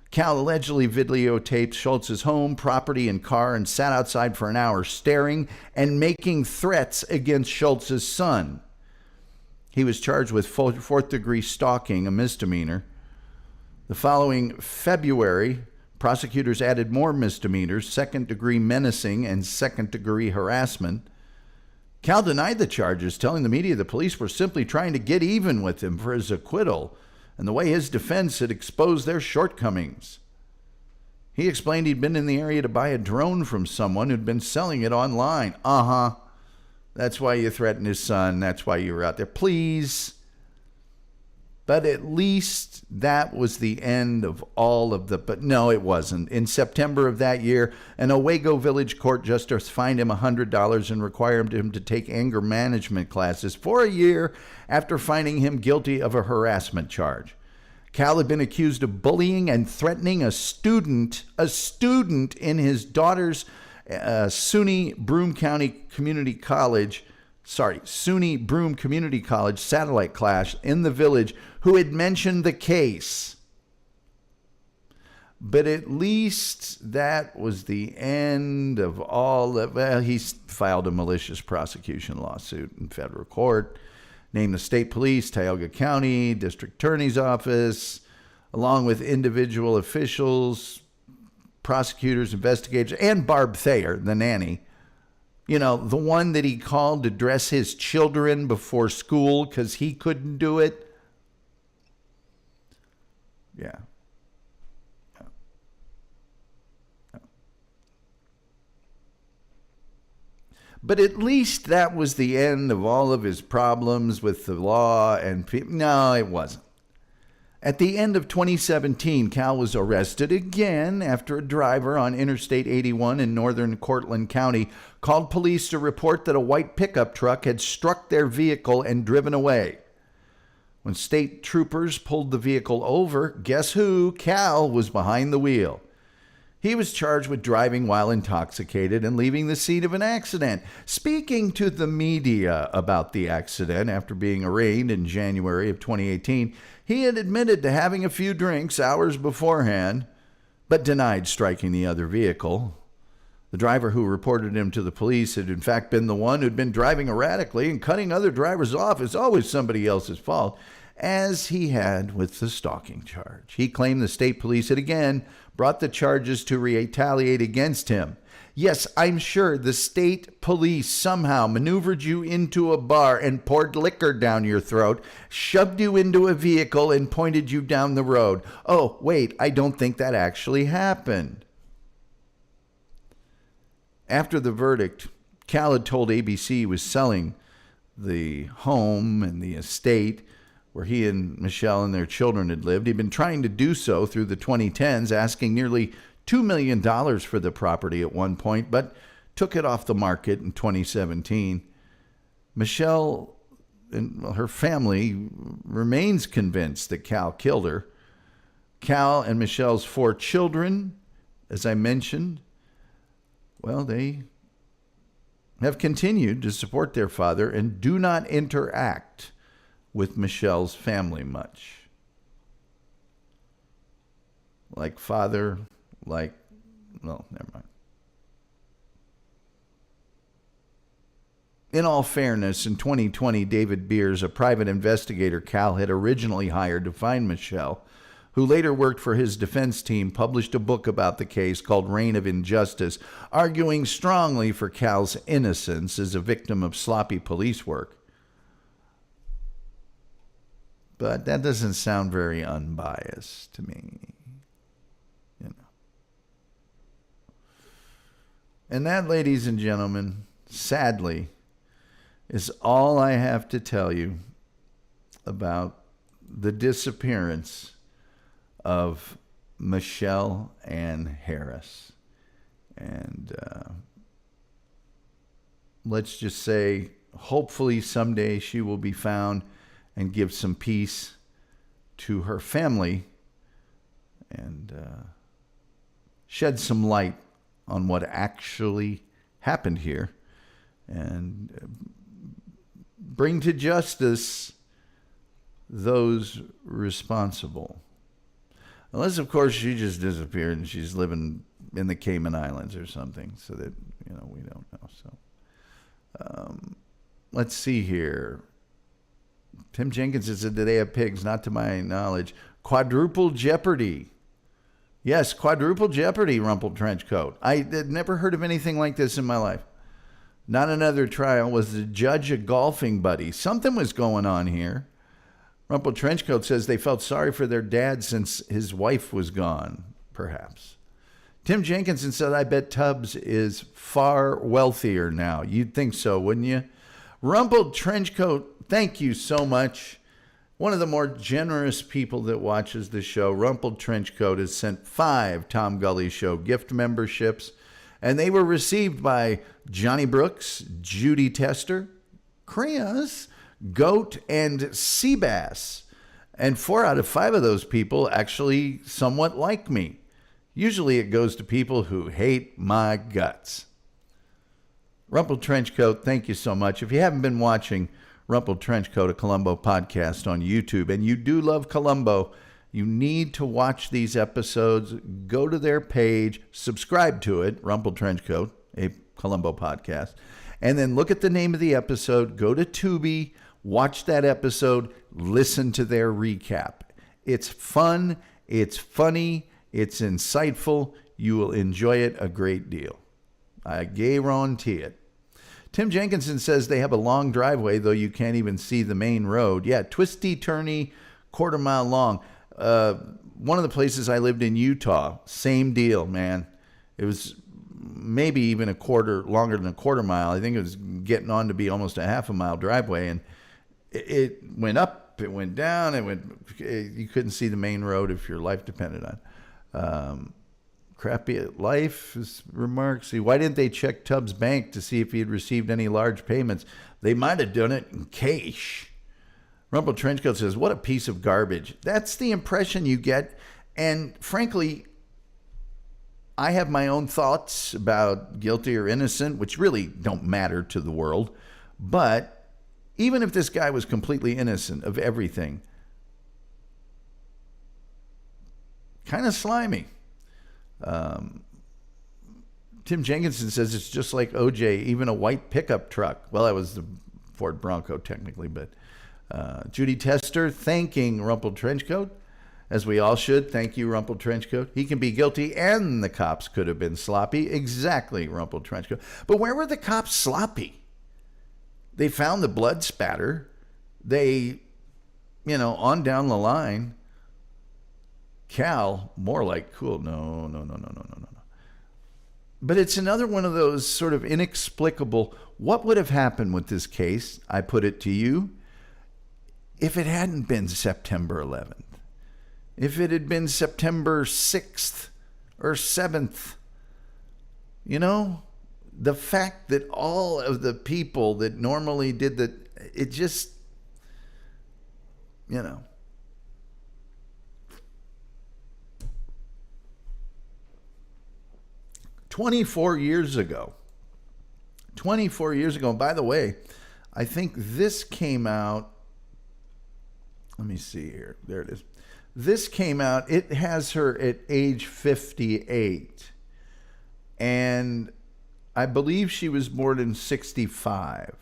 Cal allegedly videotaped Schultz's home, property, and car and sat outside for an hour staring and making threats against Schultz's son. He was charged with fourth-degree stalking, a misdemeanor. The following February, prosecutors added more misdemeanors, second-degree menacing and second-degree harassment. Cal denied the charges, telling the media the police were simply trying to get even with him for his acquittal and the way his defense had exposed their shortcomings. He explained he'd been in the area to buy a drone from someone who'd been selling it online. That's why you threatened his son. That's why you were out there. Please. But at least that was the end of all of the... But no, it wasn't. In September of that year, an Owego Village court justice fined him $100 and required him to take anger management classes for a year after finding him guilty of a harassment charge. Cal had been accused of bullying and threatening a student in his daughter's SUNY Broome Community College satellite class in the village, who had mentioned the case. But at least that was the end of all of... Well, he filed a malicious prosecution lawsuit in federal court, named the state police, Tioga County, district attorney's office, along with individual officials, prosecutors, investigators, and Barb Thayer, the nanny. You know, the one that he called to dress his children before school because he couldn't do it. Yeah. But at least that was the end of all of his problems with the law and people. No, it wasn't. At the end of 2017, Cal was arrested again after a driver on Interstate 81 in northern Cortland County called police to report that a white pickup truck had struck their vehicle and driven away. When state troopers pulled the vehicle over, guess who? Cal was behind the wheel. He was charged with driving while intoxicated and leaving the scene of an accident. Speaking to the media about the accident after being arraigned in January of 2018, he had admitted to having a few drinks hours beforehand, but denied striking the other vehicle. The driver who reported him to the police had in fact been the one who'd been driving erratically and cutting other drivers off. It's always somebody else's fault, as he had with the stalking charge. He claimed the state police had again brought the charges to retaliate against him. Yes, I'm sure the state police somehow maneuvered you into a bar and poured liquor down your throat, shoved you into a vehicle, and pointed you down the road. Oh, wait, I don't think that actually happened. After the verdict, Cal had told ABC he was selling the home and the estate where he and Michele and their children had lived. He'd been trying to do so through the 2010s, asking nearly $2 million for the property at one point, but took it off the market in 2017. Michele and her family remains convinced that Cal killed her. Cal and Michele's 4 children, as I mentioned, well, they have continued to support their father and do not interact with Michele's family much. Like father, never mind. In all fairness, in 2020, David Beers, a private investigator Cal had originally hired to find Michele, who later worked for his defense team, published a book about the case called Reign of Injustice, arguing strongly for Cal's innocence as a victim of sloppy police work. But that doesn't sound very unbiased to me, you know. And that, ladies and gentlemen, sadly, is all I have to tell you about the disappearance of Michele Ann Harris. And let's just say, hopefully someday she will be found and give some peace to her family and shed some light on what actually happened here and bring to justice those responsible. Unless, of course, she just disappeared and she's living in the Cayman Islands or something, so that, we don't know. So let's see here. Tim Jenkins said, "Do they have pigs?" Not to my knowledge. Quadruple Jeopardy. Yes, Quadruple Jeopardy, Rumpled Trenchcoat. I had never heard of anything like this in my life. Not another trial. Was the judge a golfing buddy? Something was going on here. Rumpled Trenchcoat says they felt sorry for their dad since his wife was gone, perhaps. Tim Jenkinson said, "I bet Tubbs is far wealthier now." You'd think so, wouldn't you? Rumpled Trenchcoat, thank you so much. One of the more generous people that watches the show, Rumpled Trenchcoat, has sent 5 Tom Gulley Show gift memberships, and they were received by Johnny Brooks, Judy Tester, Creas, Goat, and Seabass. And 4 out of 5 of those people actually somewhat like me. Usually it goes to people who hate my guts. Rumpled Trenchcoat, thank you so much. If you haven't been watching Rumpled Trenchcoat, a Columbo podcast on YouTube, and you do love Columbo, you need to watch these episodes. Go to their page, subscribe to it, Rumpled Trenchcoat, a Columbo podcast, and then look at the name of the episode, go to Tubi, watch that episode, listen to their recap. It's fun, it's funny, it's insightful. You will enjoy it a great deal. I guarantee it. Tim Jenkinson says they have a long driveway, though you can't even see the main road. Yeah, twisty, turny, quarter-mile long. One of the places I lived in Utah, same deal, man. It was maybe even longer than a quarter mile. I think it was getting on to be almost a half a mile driveway, and it went up, it went down, you couldn't see the main road if your life depended on. Crappy at life remarks. See, why didn't they check Tubbs' bank to see if he had received any large payments? They might have done it in cash. Rumpled Trenchcoat says, "What a piece of garbage." That's the impression you get. And frankly, I have my own thoughts about guilty or innocent, which really don't matter to the world. But even if this guy was completely innocent of everything, kind of slimy. Tim Jenkinson says it's just like OJ, even a white pickup truck. Well, that was the Ford Bronco technically, but Judy Tester thanking Rumpled Trenchcoat, as we all should. Thank you, Rumpled Trenchcoat. He can be guilty and the cops could have been sloppy. Exactly, Rumpled Trenchcoat. But where were the cops sloppy? They found the blood spatter. They, on down the line. Cal, more like cool. No. But it's another one of those sort of inexplicable, what would have happened with this case, I put it to you, if it hadn't been September 11th? If it had been September 6th or 7th? The fact that all of the people that normally did it just, 24 years ago. And by the way, I think this came out. Let me see here. There it is. This came out. It has her at age 58. And I believe she was born in 65,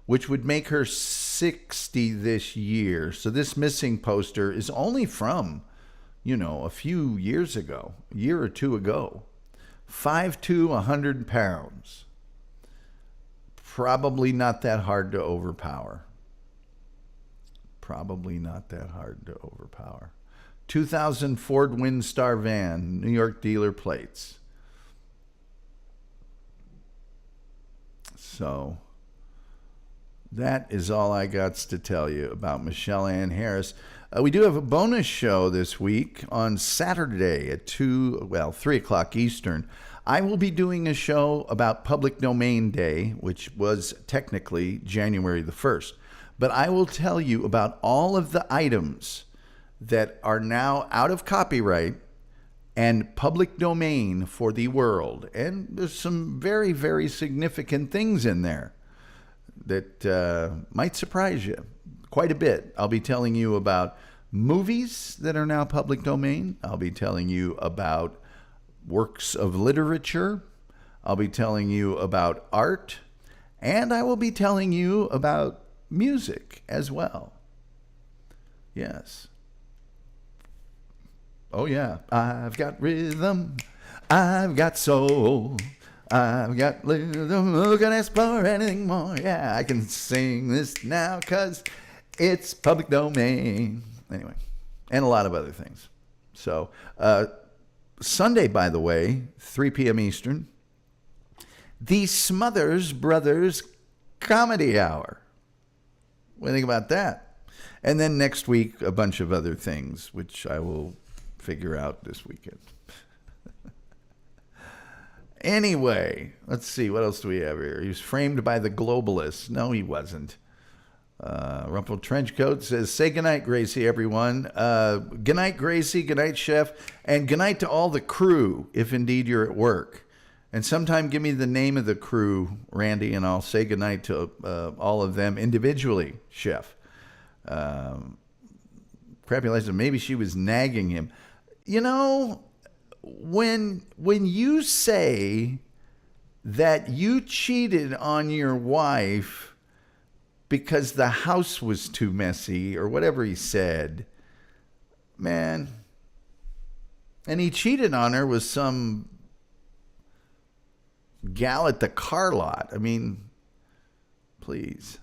which would make her 60 this year. So this missing poster is only from, a few years ago, a year or two ago. 5'2", 100 pounds. Probably not that hard to overpower. 2000 Ford Windstar van, New York dealer plates. So that is all I got to tell you about Michele Ann Harris. We do have a bonus show this week on Saturday at 3 o'clock Eastern. I will be doing a show about Public Domain Day, which was technically January the 1st. But I will tell you about all of the items that are now out of copyright and public domain for the world. And there's some very, very significant things in there that might surprise you quite a bit. I'll be telling you about movies that are now public domain. I'll be telling you about works of literature. I'll be telling you about art. And I will be telling you about music as well. Yes. Oh, yeah. I've got rhythm. I've got soul. I've got rhythm. Who can ask for anything more? Yeah, I can sing this now because it's public domain. Anyway, and a lot of other things. So, Sunday, by the way, 3 p.m. Eastern, the Smothers Brothers Comedy Hour. What do you think about that? And then next week, a bunch of other things, which I will figure out this weekend. Anyway, let's see. What else do we have here? He was framed by the globalists. No, he wasn't. Rumpled Trenchcoat says, say goodnight, Gracie, everyone. Goodnight, Gracie. Goodnight, Chef. And goodnight to all the crew, if indeed you're at work. And sometime give me the name of the crew, Randy, and I'll say goodnight to all of them individually, Chef. Crappy Liza, maybe she was nagging him. When you say that you cheated on your wife because the house was too messy or whatever he said, man, and he cheated on her with some gal at the car lot. I mean, please.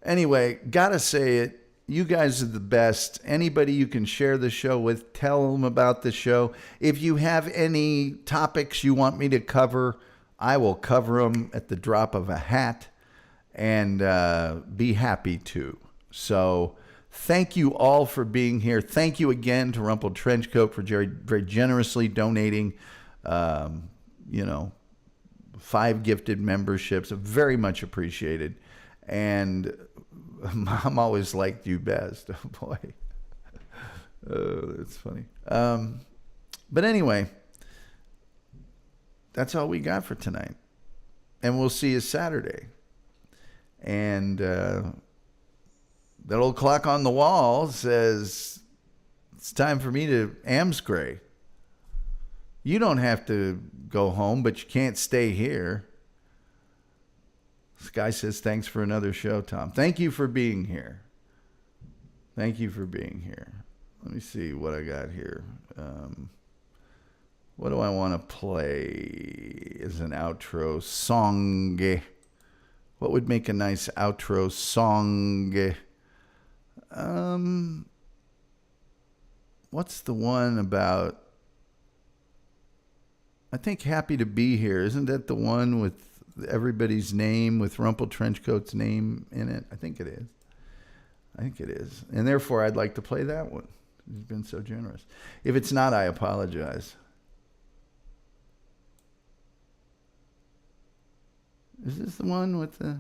Anyway, gotta say it. You guys are the best. Anybody you can share the show with, tell them about the show. If you have any topics you want me to cover, I will cover them at the drop of a hat and be happy to. So thank you all for being here. Thank you again to Rumpled Trenchcoat for very, very generously donating, 5 gifted memberships. Very much appreciated. And Mom always liked you best. Oh, boy. Oh, that's funny. But anyway, that's all we got for tonight. And we'll see you Saturday. And that old clock on the wall says it's time for me to Amscray. You don't have to go home, but you can't stay here. This guy says, thanks for another show, Tom. Thank you for being here. Thank you for being here. Let me see what I got here. What do I want to play as an outro song? What would make a nice outro song? What's the one about? I think Happy to Be Here. Isn't that the one with everybody's name, with Rumple Trenchcoat's name in it? I think it is. I think it is. And therefore, I'd like to play that one. He's been so generous. If it's not, I apologize. Is this the one with the...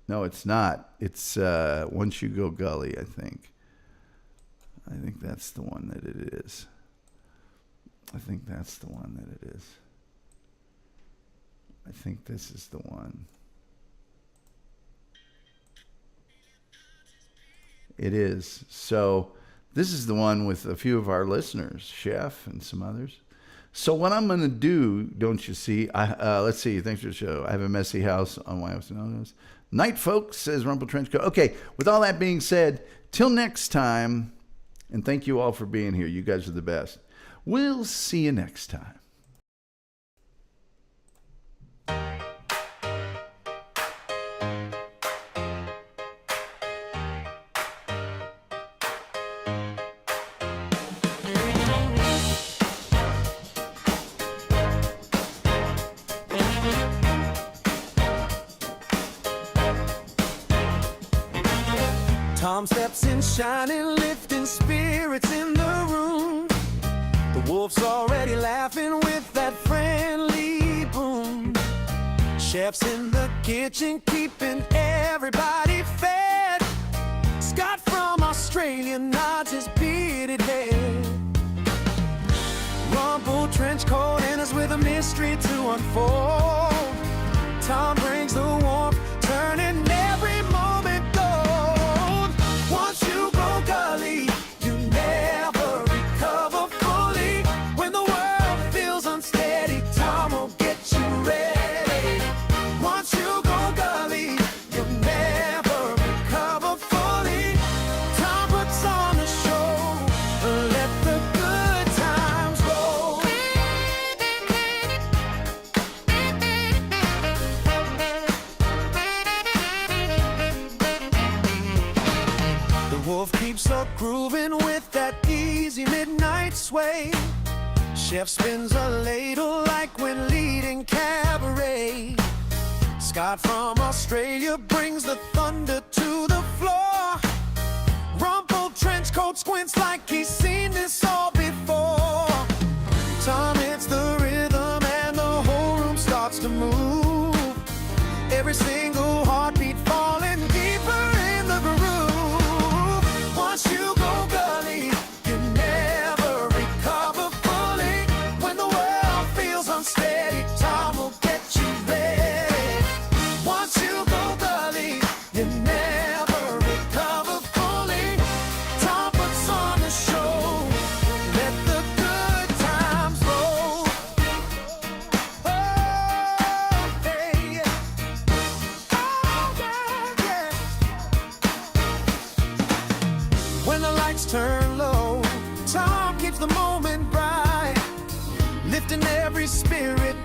No, it's not. It's Once You Go Gully, I think. I think that's the one that it is. I think that's the one that it is. I think this is the one. It is. So this is the one with a few of our listeners, Chef and some others. So what I'm going to do, don't you see? Let's see. Thanks for the show. I have a messy house on Why I Was Anonymous. Night, folks, says Rumple Trenchcoat. Okay, with all that being said, till next time, and thank you all for being here. You guys are the best. We'll see you next time. Tom steps in shining, lifting spirits in the room. The wolf's already laughing with that friendly boom. Chef's in the kitchen, keeping everybody fed. Scott from Australia nods his bearded head. Rumple trench coat enters with a mystery to unfold. Tom brings the warmth, turning every moment gold. Once you go gully, you never recover fully. When the world feels unsteady, Tom will get you ready. Once you go gully, you never recover fully. Tom puts on the show, let the good times roll. The wolf keeps up grooving with that easy midnight sway. Chef spins a ladle like when leading cabaret. Scott from Australia brings the thunder to the floor. Rumple trench coat squints like he's seen this all before. Tom hits the rhythm and the whole room starts to move. Every single heartbeat falling deeper in the groove. Once you go gully, you never recover fully. When the world feels unsteady, Tom will get you ready. Once you go gully, you never recover fully. Tom puts on the show, let the good times roll. Oh, hey, yeah. Oh, yeah, yeah. When the lights turn low, Tom keeps the moment bright, lifting every spirit